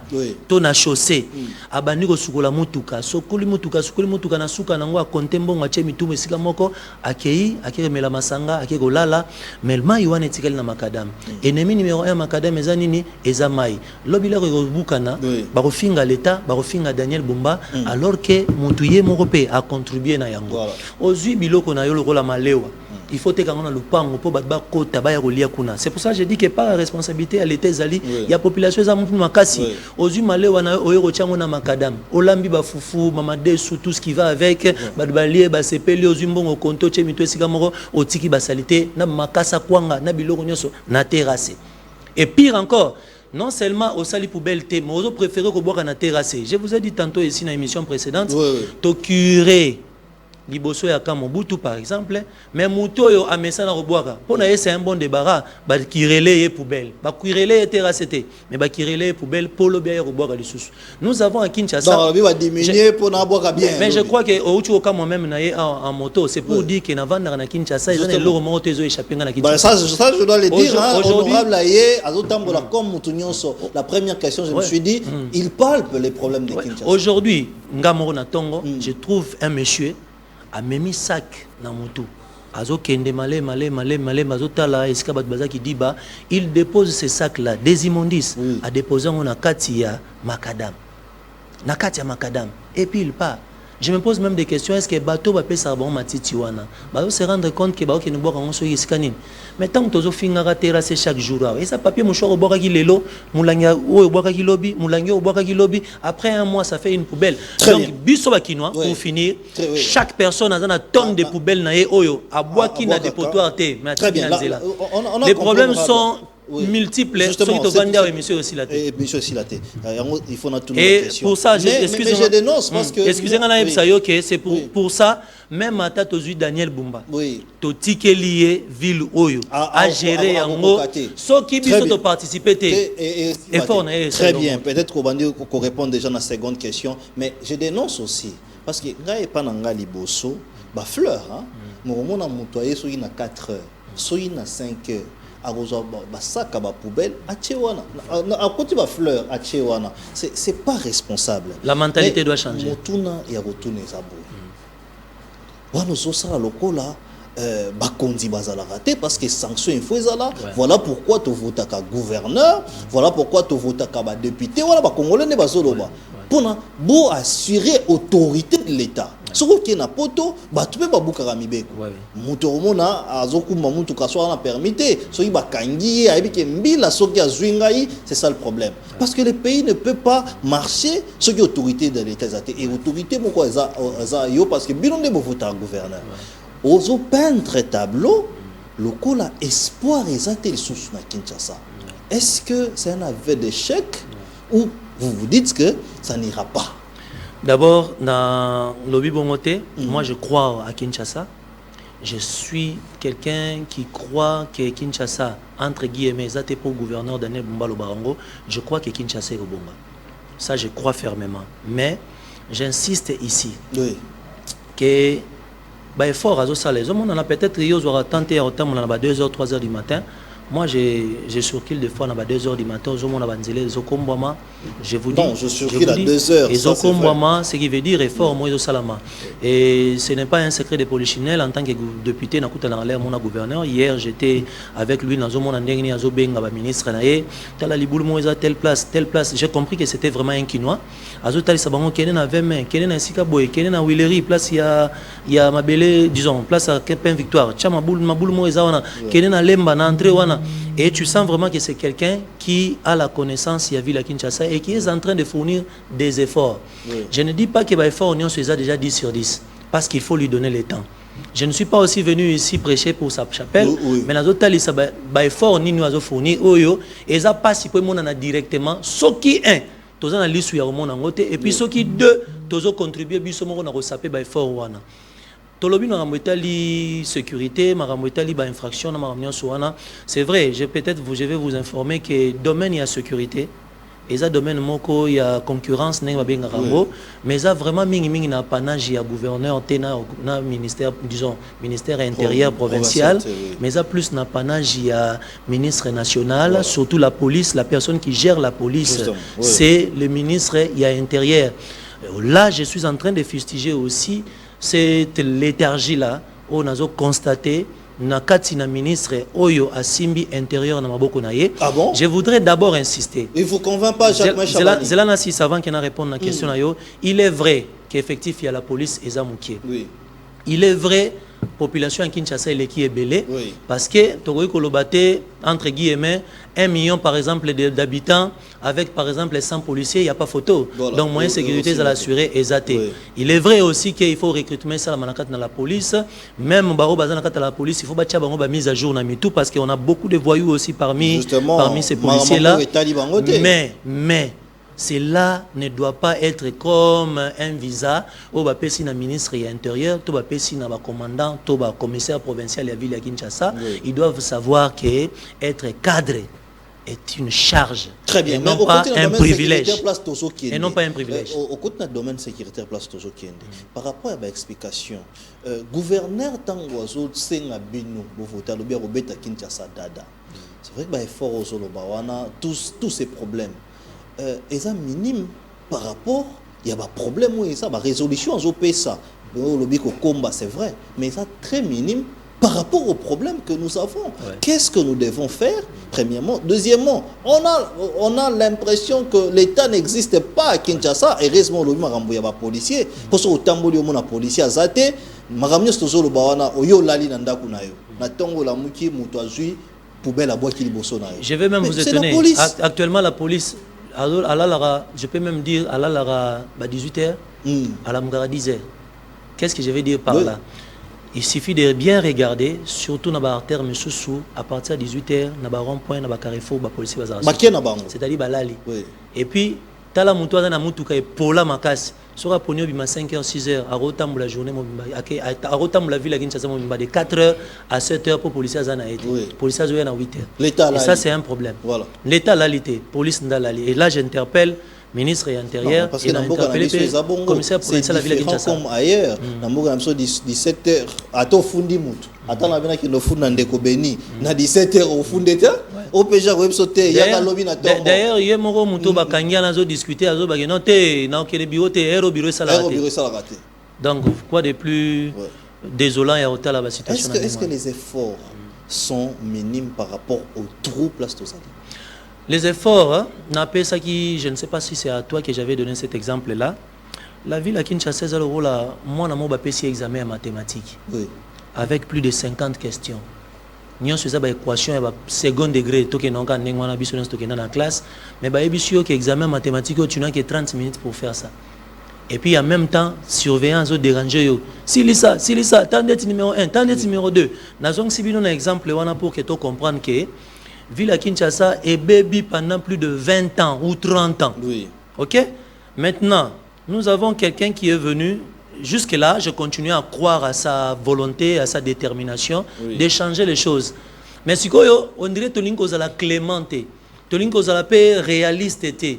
to na chaussée abandi ko sukola mutuka sukuli mutuka na suka nango a compter mbongo ache mitume sika moko akei akiremela masanga akeko lala melma yiwane tikeli na makadam ennemi numéro 1 makadam eza nini eza mai lobila ko bukana ba kofinga l'état ba kofinga Daniel Bumba alors que mutuye moko pe a contribuer na yango ozui biloko na yo lokola malewa il faut te kangona lupango po ba kota ba ya kolia kuna. C'est pour ça que je dis que par la responsabilité à l'état zali ya population za mutu makasi ozui malewa na oyo chango na makadam olambi ba fufu mama desu tout ce qui va avec ba balier ba sepeli ozui mbongo konto che mitwe sika moko otiki ba salité na makasa kwanga na biloko nyoso na terrasse. Et pire encore, non seulement au sali poubelle thé, mais aux préféré que boire na terrasse. Je vous ai dit tantôt ici dans l'émission précédente, to curer liboso ya Kamobutu par exemple, mais Muto yo amesa na Roboaka. Pour na c'est un bon débarras, ba qui relaye poubelle. Ba qui relaye terracete, mais ba qui relaye poubelle pour le bien Roboaka lisusu. Nous avons à Kinshasa. Donc on va diminuer pour na boaka bien. Mais je crois que au Uchu Oka moi-même na en moto, c'est pour dire que na vendre na Kinshasa, ils ont le remonte zo échappé na Kinshasa. Ça je dois le dire hein, honorable Aye azotambola comme Mutunyonso. La première question je me suis dit, il palpe les problèmes de Kinshasa. Aujourd'hui, Ngamoro na Tongo, je trouve un monsieur a mis sac dans moto. Azo kende malé mazotala eska bat bazaki diba, il dépose ces sacs là des immondices à déposer on a katia macadam. Na katia macadam et puis il part. Je me pose même des questions, est-ce que bateau va payer ça bon matiti wana? Bateau se rendre compte que bateau qui nous boit quand on se scanine. Mais tant que tozo finira terrasser chaque jour, et ça papier mon choix au bois qui lelo, moulanga au bois qui lobby, moulanga au bois qui lobby. Après un mois, ça fait une poubelle. Très donc biso bakinois pour finir, chaque personne a une tonne de poubelles naé oyo, à bois qui n'a dépotoir té. Très bien. Les problèmes sont multiples, il faut et pour ça, mais je dénonce parce que excusez-moi, c'est pour ça même à Tatozu Daniel Bumba to tike lié ville oyo à gérer en gros ceux qui biso participer effort très bien, peut-être qu'on répond déjà à la seconde question, mais je dénonce aussi parce que ngai pas nanga liboso ba fleur hein mo na mutoyer so ina 4 heures so ina 5 heures basaka ba poubelle à côté ba fleur à c'est pas responsable. La mentalité doit changer. Motuna ya retourner zabo wana zo sala lokola bakondi bazala raté parce que sanction il faut ezala. Voilà pourquoi tu votes ka gouverneur, voilà pourquoi tu votes ka ba député, voilà ba congolais ne bazoloba pour assurer autorité de l'État. Ce qui est na poto, tu peux pas boucler à mibeko. Mutoromona azokumba mutu kaswa na permité. So iba kangi aibike mbila soki azwingai, c'est ça le problème. Parce que le pays ne peut pas marcher ce qui est autorité de l'État et autorité moko za yo parce que bilonde bo voter gouverneur. Ozo peindre tableau lokola espoir ezate sous na Kinshasa. Est-ce que c'est un aveu d'échec ou vous vous dites que ça n'ira pas? D'abord, dans Lobby Bongote, moi je crois à Kinshasa. Je suis quelqu'un qui croit que Kinshasa, entre guillemets, c'est pour le gouverneur Daniel Bumba Lobarango, je crois que Kinshasa est au Bonga. Ça, je crois fermement. Mais j'insiste ici que effort à ça, les hommes, on a peut-être tenté à 2h, 3h du matin. Moi, je circule des fois à 2h du matin, je vous dis. Non, je circule à 2h. Et ce qui veut dire effort, moi, Salama. Et ce n'est pas un secret de polichinelle en tant que député, dans l'air, mon gouverneur. Hier, j'étais avec lui dans mon ministre. Telle place. J'ai compris que c'était vraiment un Quinois. Azotali Sabango, Kenen a 20 mains, Kenen a Sikaboy, Kenen a Willery, place il y a Mabele, disons, place à Kempin Victoire, Tchamaboul, Moïsa, Kenen a Lemba, Nantré, et tu sens vraiment que c'est quelqu'un qui a la connaissance, il y a vu la Kinshasa et qui est en train de fournir des efforts. Je ne dis pas que l'effort, on a déjà 10 sur 10, parce qu'il faut lui donner le temps. Je ne suis pas aussi venu ici prêcher pour sa chapelle, mais les autres, l'effort, nous avons fourni, et ça passe directement, ce qui est. Tous en liste et puis ceux qui deux tous contribué biso moko na kosape ba effort wana tolobi na ramwetali sécurité ma ramwetali ba infraction na ma wana c'est vrai je vais vous informer que domaine il y a sécurité et ça domaine moko il y a concurrence n'est pas bien rambo mais ça vraiment mingi na panage ya gouverneur tena na ministère disons ministère intérieur provincial mais ça plus na panage ya ministre national surtout la police la personne qui gère la police c'est le ministre il y a intérieur là je suis en train de fustiger aussi cette léthargie là on a constaté Nakati na ministre Oyo Asimbi intérieur na maboko na ye. Ah bon? Je voudrais d'abord insister. Il vous convainc pas Jacques Machabani? Zelana si savant qui n'a répondu à la question na yo, il est vrai qu'effectivement il y a la police et Zamouké. Oui. Il est vrai population en Kinshasa elle qui est belée parce que Togoy Kolobate entre guillemets 1 million par exemple d'habitants avec par exemple 100 policiers il n'y a pas photo donc moyen de sécurité à l'assurer exaté. Il est vrai aussi qu'il faut recrutement ça dans la police même baro bazana dans la police il faut bâtir bango ba mise à jour na mitou parce qu'on a beaucoup de voyous aussi parmi ces policiers là mais cela ne doit pas être comme un visa au bapesi na ministre et intérieur, tout bapesi na ba commandant, tout ba commissaire provincial de la ville de Kinshasa. Oui. Ils doivent savoir que être cadre est une charge. Très bien, et non pas un privilège. Et non pas un privilège. Au côté du domaine sécuritaire, place Tozo Kende. Par rapport à l'explication, gouverneur Tangoazo Tsenga Bino, Bovota, Lobia Robeta Kinshasa Dada. C'est vrai que l'effort aux Olobawana, tous ces problèmes, ils sont minimes par rapport, il y a des problèmes où il y a des résolutions, ça. Le combat, c'est vrai, mais ils sont très minimes par rapport aux problèmes que nous avons. Ouais. Qu'est-ce que nous devons faire, premièrement? Deuxièmement, on a l'impression que l'État n'existe pas à Kinshasa. Heureusement, il y a des policiers. Pour ce temps, il y a des policiers. Je vais même vous étonner. Actuellement, la police, je peux même dire à la 18h, à la 10h. Qu'est-ce que je vais dire par là? Il suffit de bien regarder, surtout dans la terme sous à partir de 18h, dans le rond-point, dans le carrefour, dans la police. C'est-à-dire Balali. Et puis, tu la moto na mutuka et pola makas. Sora ponyo bima 5h 6h à rotam la journée à rotam la ville à Kinshasa de 4h à 7h pour police à Zana été. Police à 8h. Et ça c'est un problème. Voilà. L'État l'a lité, police n'a l'a lité. Et là j'interpelle ministre et intérieur parce que dans le commissaire provincial de la ville de Kinshasa comme ailleurs dans le 17h à to fundi mutu attends la bena qui no funda ndeko beni na 17h au fundeta au PJ web sauter ya lobby na tombo d'ailleurs hier moko muto bakangia nazo discuter azo ba non te na ke le bureau te bureau ça la raté donc quoi de plus désolant et hôtel la situation. Est-ce que les efforts sont minimes par rapport aux troupes là tout ça? Les efforts, je ne sais pas si c'est à toi que j'avais donné cet exemple-là. La ville à Kinshasa, moi, j'ai un examen en mathématiques. Oui. Avec plus de 50 questions. Nous avons une équation à second degré, dans la classe. Mais il y a un examen en mathématiques, tu n'as que 30 minutes pour faire ça. Et puis en même temps, surveillance au déranger. Si ça, tendette numéro 1, tendette numéro 2. Nous avons un exemple pour que tu comprennes que ville à Kinshasa est baby pendant plus de 20 ans ou 30 ans. Oui. Ok? Maintenant, nous avons quelqu'un qui est venu. Jusque-là, je continue à croire à sa volonté, à sa détermination d'échanger les choses. Mais si on dirait que tu as la clémenté, tu as la paix réaliste. Et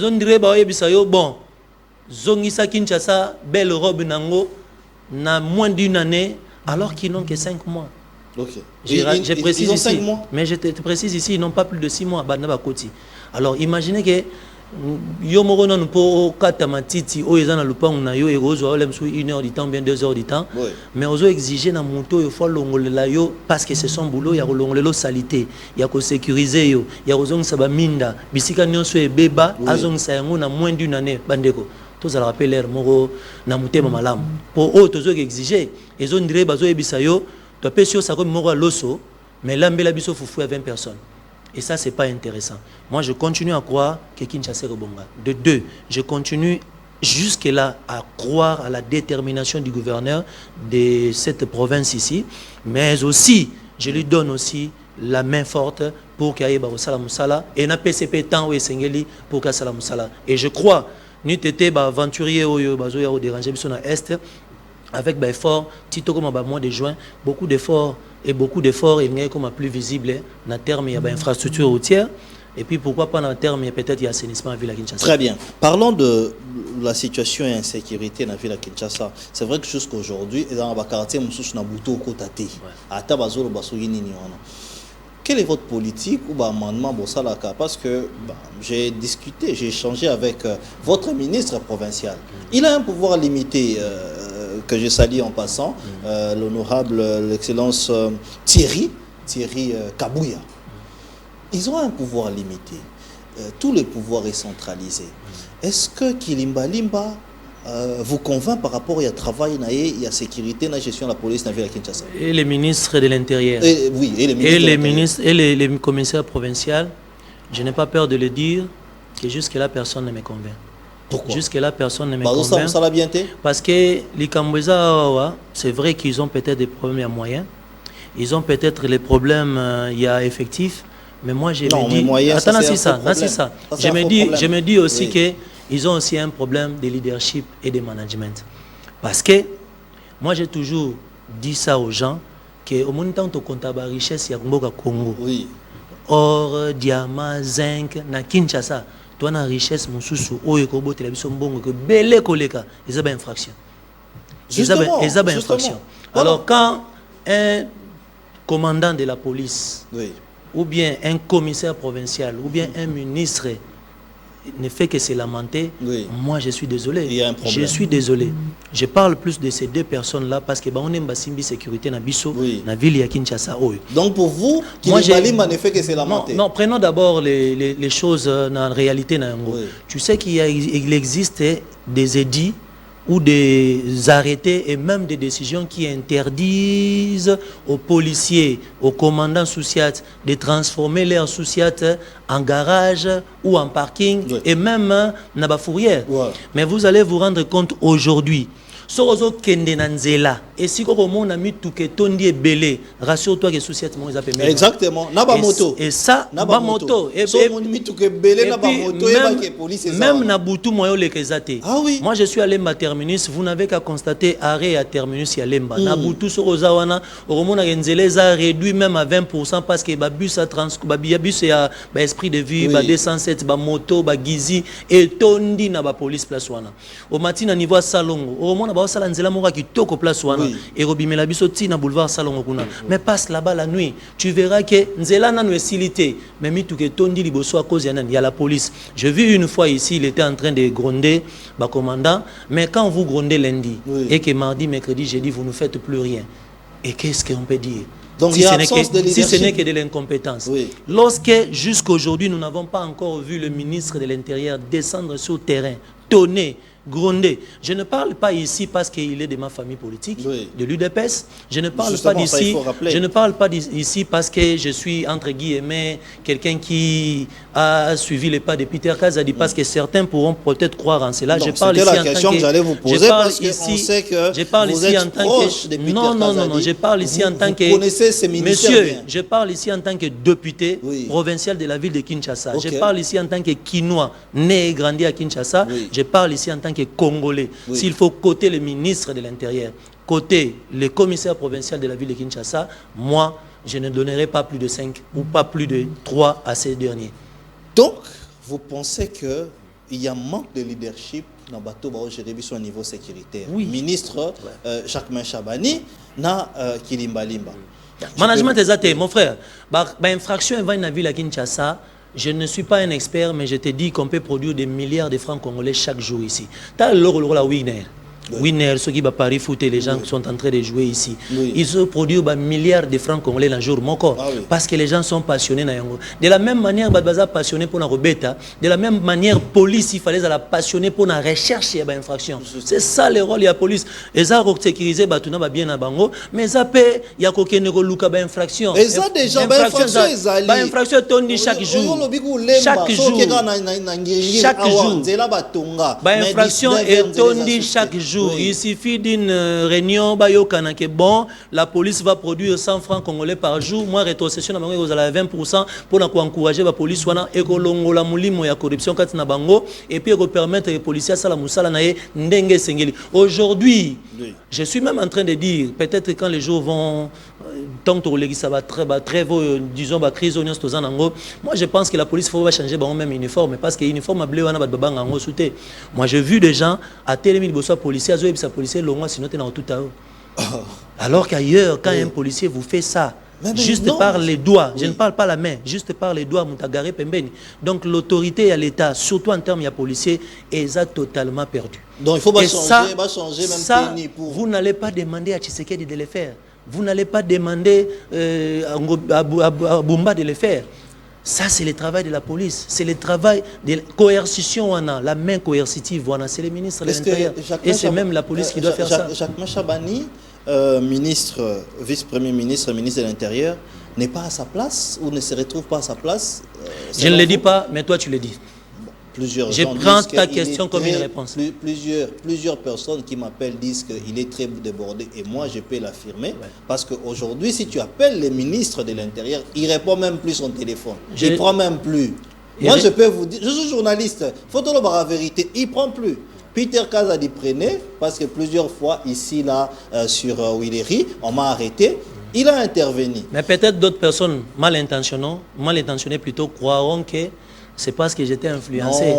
on dirait que bon, Zongisa Kinshasa, belle robe nango, na moins d'une année, alors qu'ils n'ont que 5 mois. Okay. Je précise ils ont ici, 5 mois. Mais je te précise ici, ils n'ont pas plus de 6 mois. Alors imaginez que Yomoro n'a pas katamatiti, ou ils ont le pan na yo et rose ou l'aime sous 1 heure du temps, bien 2 heures du temps. Oui. Mais aux exiger na moto il faut l'ongole la yo parce que c'est son boulot. Il y a l'ongole salité, il y a sécuriser yo, il y a ozong sabaminda, bisika nyonso e beba, azong sayango na moins d'une année bandeko. Tous à la rappel l'air moro na mutema malam. Pour eux tous exiger, ils ont dire bazo e bisayo. Tu peux sûr ça comme moro loso, mais là mbela biso foufou à 20 personnes. Et ça c'est pas intéressant. Moi je continue à croire que Kinshasa rebonga. De deux, je continue jusque là à croire à la détermination du gouverneur de cette province ici, mais aussi je lui donne aussi la main forte pour qu'il y ait Barosala Moussala et na PCP tant ou Esengeli pour qu'il y ait Salam Moussala. Et je crois nous tété aventurier au bazoya au déranger biso na est. Avec des efforts, Tito comme au mois de juin, beaucoup d'efforts et il y a comme plus visible dans terme il y a infrastructure routière et puis pourquoi pas dans terme il y a peut-être assainissement à la ville de Kinshasa. Très bien. Parlons de la situation et insécurité dans la ville de Kinshasa. C'est vrai que jusqu'à aujourd'hui dans le quartier Moussous na Bouto Kotate à Tabazolo Basoyini Niona. Quelle est votre politique ou amendement Bossalaka? Parce que j'ai discuté, j'ai échangé avec votre ministre provincial. Il a un pouvoir limité que je salue en passant, l'honorable, l'excellence Thierry Kabouya. Ils ont un pouvoir limité. Tout le pouvoir est centralisé. Est-ce que Kilimba Limba vous convainc par rapport au travail, à la sécurité, à la gestion de la police dans la ville de Kinshasa? Et les ministres de l'Intérieur. Oui, et les ministres. Et les commissaires provinciaux, je n'ai pas peur de le dire, que jusque-là, personne ne me convainc. Pourquoi? Jusque-là, personne ne me convainc. Parce que les Cambouéza, c'est vrai qu'ils ont peut-être des problèmes à moyens. Ils ont peut-être les problèmes, il y a effectifs. Mais moi, je non, me dis... moyens, Attends, c'est ça. Je me dis aussi oui. qu'ils ont aussi un problème de leadership et de management. Parce que moi, j'ai toujours dit ça aux gens, qu'au moment où tu comptes la richesse, il y a Congo. Oui. Or, diamant, zinc, na Kinshasa, tu as une richesse, mon sous-sous, oh, et que télévision bongo, que belle koleka, ils ont une infraction. Justement, ils ont une infraction. Alors, quand un commandant de la police, oui, ou bien un commissaire provincial, ou bien un ministre ne fait que se lamenter, oui, moi je suis désolé. Il y a un problème. Je suis désolé. Je parle plus de ces deux personnes-là parce que on aime Simbi sécurité na biso, na ville ya Kinshasa. Donc pour vous, moi ne fait que se lamenter. Non, prenons d'abord les choses en réalité. Oui. Tu sais qu'il existe des édits ou des arrêtés et même des décisions qui interdisent aux policiers, aux commandants sous-siat de transformer leurs sous-siat en garage ou en parking, oui, et même dans la fourrière. Ouais. Mais vous allez vous rendre compte aujourd'hui, Sorozo kende nanzela et si on a mis tout que tondi belé, rassure-toi que sous-siat mon ils appellent. Exactement, naba moto. Et ça, naba moto. Et mis tout que belé naba moto et police. Même na butu moyo le kezate. Ah oui. Moi je suis à Lemba terminus, vous n'avez qu'à constater arrêt à terminus ya Lemba. Na butu soroza wana, oromona genzeleza réduit même à 20% parce que ba bus a trans ba bus ya ba esprit de vie, ba 207, ba moto, ba gizi et tondi na ba police place wana. Au matin à niveau Salongo, oromona ba sala nzela moko ki toko place wana et robimela biso ti na boulevard Salongo kuna. Mais passe là-bas la nuit, tu verras que nzela nanu esilité, mais mi tout que tondi liboso à cause il y a la police. Je vis une fois ici, il était en train de gronder ba commandant, mais quand vous grondez lundi et que mardi, mercredi, jeudi vous ne faites plus rien. Et qu'est-ce qu'on peut dire? Donc, si ce n'est que de l'incompétence. Oui. Lorsque jusqu'à aujourd'hui nous n'avons pas encore vu le ministre de l'Intérieur descendre sur le terrain, tonner, gronder. Je ne parle pas ici parce qu'il est de ma famille politique, de l'UDPS. Je ne parle pas d'ici. Je ne parle pas ici parce que je suis entre guillemets quelqu'un qui a suivi les pas de Peter Kazadi, parce que certains pourront peut-être croire en cela. Donc, je parle ici la question que j'allais vous poser parce que on sait que je parle vous ici êtes en tant proche que de Peter Kazadi. Non, je parle ici en tant que vous connaissez ces ministères monsieur. bien. Je parle ici en tant que député provincial de la ville de Kinshasa. Je parle ici en tant que Kinois né et grandi à Kinshasa. Je parle ici en tant que Congolais. S'il faut côté le ministre de l'Intérieur, côté le commissaire provincial de la ville de Kinshasa, moi, je ne donnerai pas plus de 5 ou pas plus de 3 à ces derniers. Donc, vous pensez qu'il y a un manque de leadership dans le bateau au niveau sécuritaire? Oui. Ministre Jacques Chabani, na Kilimbalimba. Management des athées, mon frère. Infraction dans la ville de Kinshasa. Je ne suis pas un expert, mais je te dis qu'on peut produire des milliards de francs congolais chaque jour ici. Tu as le winner. Winner, ceux qui va Paris foot et les gens qui sont en train de jouer ici. Ils ont produit des milliards de francs congolais dans jour, mon corps. Parce que les gens sont passionnés. De la même manière, Badbaza passionné pour la rebeta. De la même manière, police, il fallait la passionner pour la recherche et l'infraction. C'est ça le rôle de la police. Ils ont sécurisé Batuna bien à Bango, mais ça peut, il y a aucun luka infraction. Et ça déjà, infraction tondi chaque jour. Chaque jour. Chaque jour. Infraction est tondi chaque jour. Il suffit d'une réunion, bon, la police va produire 100 francs congolais par jour. Moi, rétrocession, vous allez à 20% pour encourager la police et la corruption et puis permettre aux policiers de aujourd'hui, je suis même en train de dire, peut-être quand les jours vont, tant que ça va très disons, crise, moi je pense que la police faut changer même uniforme parce que l'uniforme a blé, moi j'ai vu des gens à Télémil, policiers, alors qu'ailleurs, quand un policier vous fait ça, juste par les doigts, je ne parle pas la main, juste par les doigts, donc l'autorité à l'État, surtout en termes de policiers, est totalement perdue. Donc il faut changer même ça, vous n'allez pas demander à Tshisekedi de le faire. Vous n'allez pas demander à Bumba de le faire. Ça, c'est le travail de la police. C'est le travail de la coercition. La main coercitive, c'est le ministre de l'Intérieur. Et c'est même la police qui doit faire ça. Jacques Chabani, ministre, vice-premier ministre, ministre de l'Intérieur, n'est pas à sa place ou ne se retrouve pas à sa place je ne le dis pas, mais toi tu le dis. plusieurs Je gens prends disent ta qu'il question est comme très- une réponse. Plusieurs personnes qui m'appellent disent qu'il est très débordé. Et moi, je peux l'affirmer. Parce qu'aujourd'hui, si tu appelles le ministre de l'Intérieur, il ne répond même plus son téléphone. Il ne prend même plus. Moi, je peux vous dire, je suis journaliste. Faut-il la vérité? Il ne prend plus. Peter Kaza dit prenez, parce que plusieurs fois, ici, là, sur Willery, on m'a arrêté. Il a intervenu. Mais peut-être d'autres personnes mal intentionnées plutôt, croiront que c'est parce que j'étais influencé.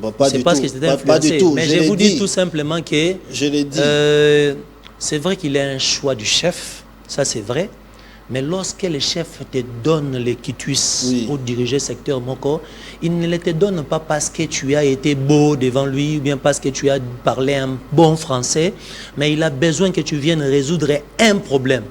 Non, pas du tout. C'est parce que j'étais influencé. Pas du tout. Mais je vous dis tout simplement que je l'ai dit. C'est vrai qu'il y a un choix du chef, ça c'est vrai. Mais lorsque le chef te donne les quitus pour diriger le secteur Moko, il ne te donne pas parce que tu as été beau devant lui ou bien parce que tu as parlé un bon français, mais il a besoin que tu viennes résoudre un problème.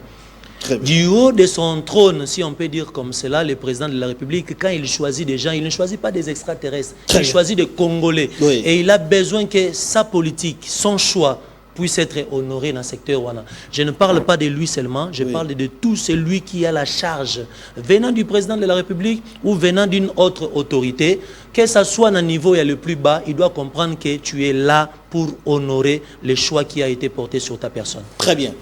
Du haut de son trône, si on peut dire comme cela, le président de la République, quand il choisit des gens, il ne choisit pas des extraterrestres, il choisit des Congolais. Et il a besoin que sa politique, son choix, puisse être honoré dans le secteur Wana. Je ne parle pas de lui seulement, je parle de tout celui qui a la charge, venant du président de la République ou venant d'une autre autorité, que ce soit à niveau le plus bas, il doit comprendre que tu es là pour honorer le choix qui a été porté sur ta personne. Très bien.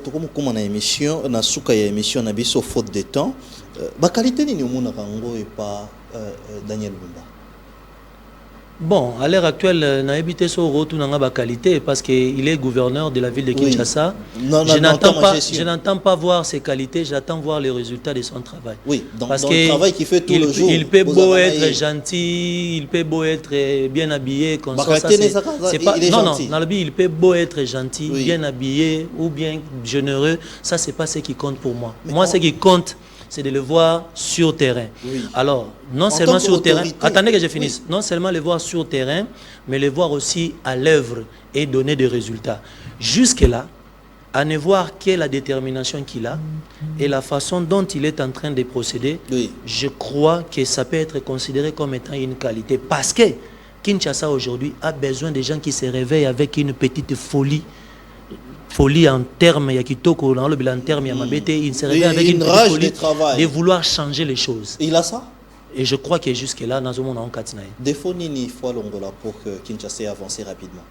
Comme on a émission, on a souka émission, on a biso faute de temps. La qualité ni mona kango et pas Daniel Bumba. Bon, à l'heure actuelle, n'a habité sur retour dans la qualité parce qu'il est gouverneur de la ville de Kinshasa. Je n'entends pas voir ses qualités, j'attends voir les résultats de son travail. Oui, dans le travail qu'il fait tout le jour. Il peut beau être gentil, il peut beau être bien habillé, comme ça. C'est pas, non, il peut beau être gentil, bien habillé ou bien généreux. Ça, c'est pas ce qui compte pour moi. Moi, ce qui compte, c'est de le voir sur terrain. Alors, non seulement sur terrain, attendez que je finisse, non seulement le voir sur terrain, mais le voir aussi à l'œuvre et donner des résultats. Jusque-là, à ne voir que la détermination qu'il a et la façon dont il est en train de procéder, je crois que ça peut être considéré comme étant une qualité. Parce que Kinshasa aujourd'hui a besoin de gens qui se réveillent avec une petite folie en termes, il y a Kitoko, en termes, il se réveille avec une rage folie de vouloir changer les choses. Il a ça? Et je crois que jusque-là, dans ce monde, on a défaut Nini fois Longola pour que Kinshasa avance rapidement.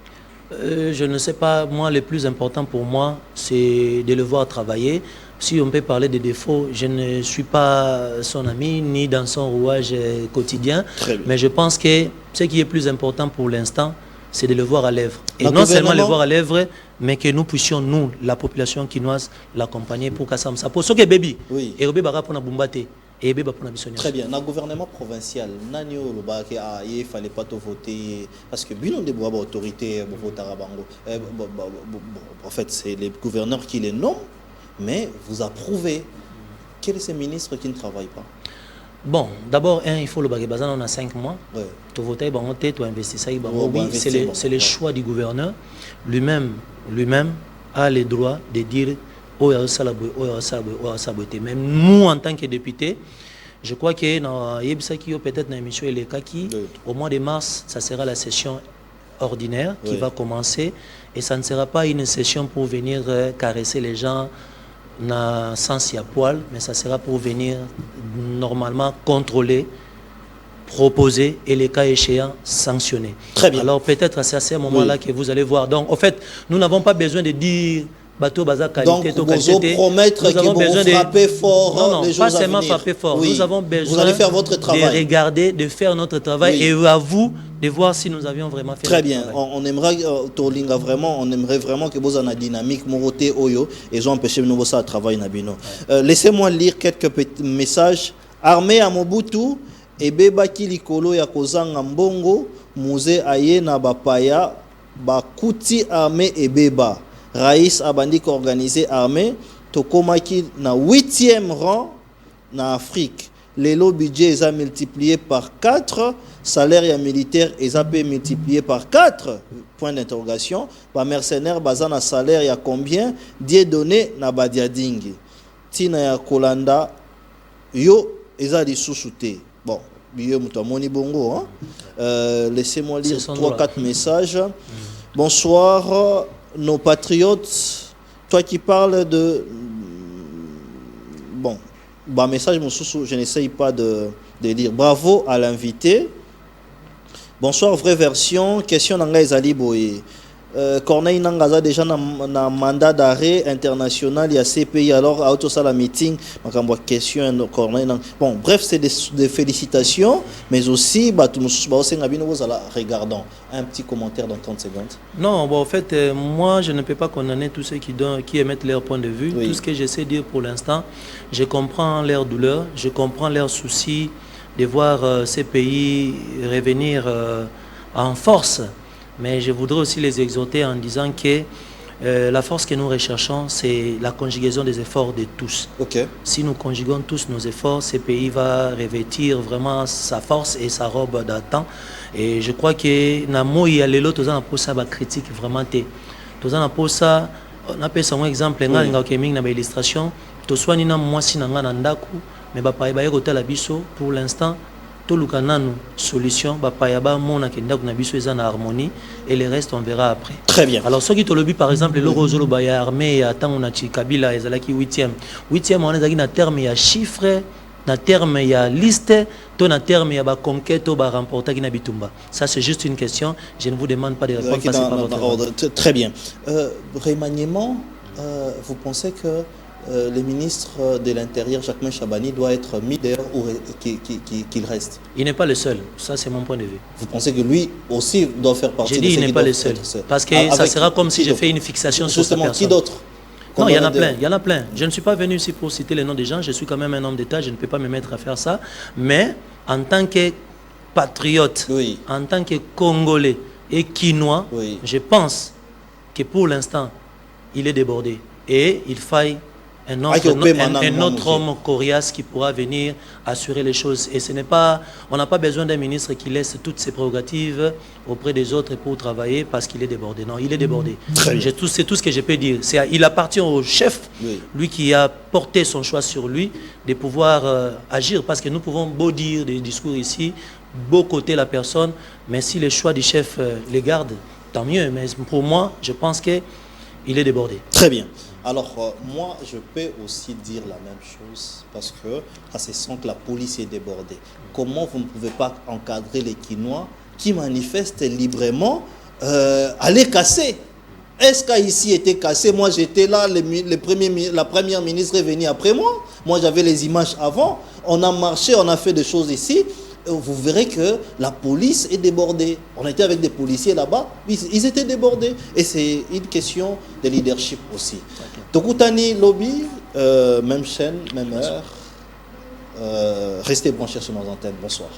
Je ne sais pas, moi, le plus important pour moi, c'est de le voir travailler. Si on peut parler de défauts, je ne suis pas son ami, ni dans son rouage quotidien. Mais je pense que ce qui est plus important pour l'instant, c'est de le voir à l'œuvre. Et non seulement le voir à l'œuvre, mais que nous puissions, nous, la population quinoise, l'accompagner pour que ça me sape. Ce que bébé, et bébé bara pour na bumbate, et bébé pour na bisogna. Très bien. Dans le gouvernement provincial, nani o loba que il fallait pas te voter parce que binon de bois autorité voter à Bango. En fait, c'est les gouverneurs qui les nomment, mais vous approuvez. Quel est ce ministre qui ne travaille pas? Bon, d'abord, il faut le bagage. On a 5 mois. Tu votes, tu investis. C'est le choix du gouverneur. Lui-même a le droit de dire même nous, en tant que députés, je crois que peut-être dans l'émission au mois de mars, ça sera la session ordinaire qui va commencer. Et ça ne sera pas une session pour venir caresser les gens na sens à poil, mais ça sera pour venir normalement contrôler, proposer et les cas échéants sanctionner. Très bien. Alors peut-être c'est à ce moment-là que vous allez voir. Donc en fait, nous n'avons pas besoin de dire bateau baza qualité. Donc vous promettre que vous frappez fort les jours à venir. Pas seulement frapper fort. Nous avons besoin vous allez faire votre travail. De regarder, de faire notre travail et à vous de voir si nous avions vraiment fait. Très bien. On aimerait Tolinga vraiment, on aimerait vraiment que vous en a dynamique moroté oyo et ont empêché nous ça travail nabino. Laissez-moi lire quelques petits messages. Armée à Mobutu et beba kilikolo ya kozanga mbongo muze aye na bapaya bakuti armée et beba. Raïs Abandik organisé armée tokomaki na 8e rang na Afrique. Le budget est multiplié par 4, salaire militaire est multiplié par 4, point d'interrogation. Ba mercenaire bazana salaire ya combien? Die donné na badiadingi. Tina ya Kolanda yo eza di sous-souté. Bon, biyo mutamoni bongo hein. Laissez-moi lire 3-4 messages. Bonsoir nos patriotes, toi qui parles de bon, bah message mon sous, je n'essaye pas de lire. Bravo à l'invité. Bonsoir, vraie version. Question Nanga Ezali Boye. Corneille Nangaza déjà na mandat d'arrêt international, il y a CPI, alors à auto la meeting, question Corneille. Bon, bref, c'est des félicitations, mais aussi, regardons un petit commentaire dans 30 secondes. Non, bon, en fait, moi, je ne peux pas condamner tous ceux qui émettent leur point de vue. Oui. Tout ce que j'essaie de dire pour l'instant, je comprends leur douleur, je comprends leur souci de voir ces pays revenir en force. Mais je voudrais aussi les exhorter en disant que la force que nous recherchons, c'est la conjugaison des efforts de tous. Okay. Si nous conjuguons tous nos efforts, ce pays va revêtir vraiment sa force et sa robe d'antan. Et je crois que Namo y a les lots, pour ça, critique vraiment. On appelle ça un exemple, on a une illustration. Tout soit ni na moi si nanga nandaku, mais ba côté la biso pour l'instant. Tout le canal solution, bapayaba mona kenda kuna biso eza na harmonie et le reste on verra après. Très bien. Alors ce qui te le but par exemple le Rosolo baya armée attend on a Kabila ezalaki 8e on ezaki na terme ya chiffre na terme ya liste to na terme ya ba conquête ba remporter ki na bitumba. Ça c'est juste une question, je ne vous demande pas de répondre parce que pas votre Très bien. Remaniement, vous pensez que le ministre de l'Intérieur, Jacquemain Chabani, doit être mis dehors ou qu'il reste? Il n'est pas le seul, ça c'est mon point de vue. Vous pensez que lui aussi doit faire partie de ceux qui doivent être? Il n'est pas le seul, parce que ça sera comme si je fais une fixation sur cette personne. Qui d'autre? Non, il y en a plein, il y en a plein. Je ne suis pas venu ici pour citer les noms des gens, je suis quand même un homme d'État, je ne peux pas me mettre à faire ça. Mais en tant que patriote, oui, en tant que Congolais et Quinois, oui, je pense que pour l'instant, il est débordé. Et il faille un autre homme coriace qui pourra venir assurer les choses. Et ce n'est pas, on n'a pas besoin d'un ministre qui laisse toutes ses prérogatives auprès des autres pour travailler parce qu'il est débordé. Non, il est débordé. C'est tout ce que je peux dire. Il appartient au chef, oui, lui qui a porté son choix sur lui, de pouvoir agir. Parce que nous pouvons beau dire des discours ici, beau côté la personne, mais si le choix du chef les garde, tant mieux. Mais pour moi, je pense qu'il est débordé. Très bien. Alors, moi, je peux aussi dire la même chose parce que ça se sent que la police est débordée. Comment vous ne pouvez pas encadrer les Quinois qui manifestent librement, aller casser? Est-ce qu'ici était cassé? Moi, j'étais là, la première ministre est venue après moi. Moi, j'avais les images avant. On a marché, on a fait des choses ici. Vous verrez que la police est débordée. On était avec des policiers là-bas, ils étaient débordés. Et c'est une question de leadership aussi. Tokutani Lobby, même chaîne, même heure. Restez branchés sur nos antennes. Bonsoir.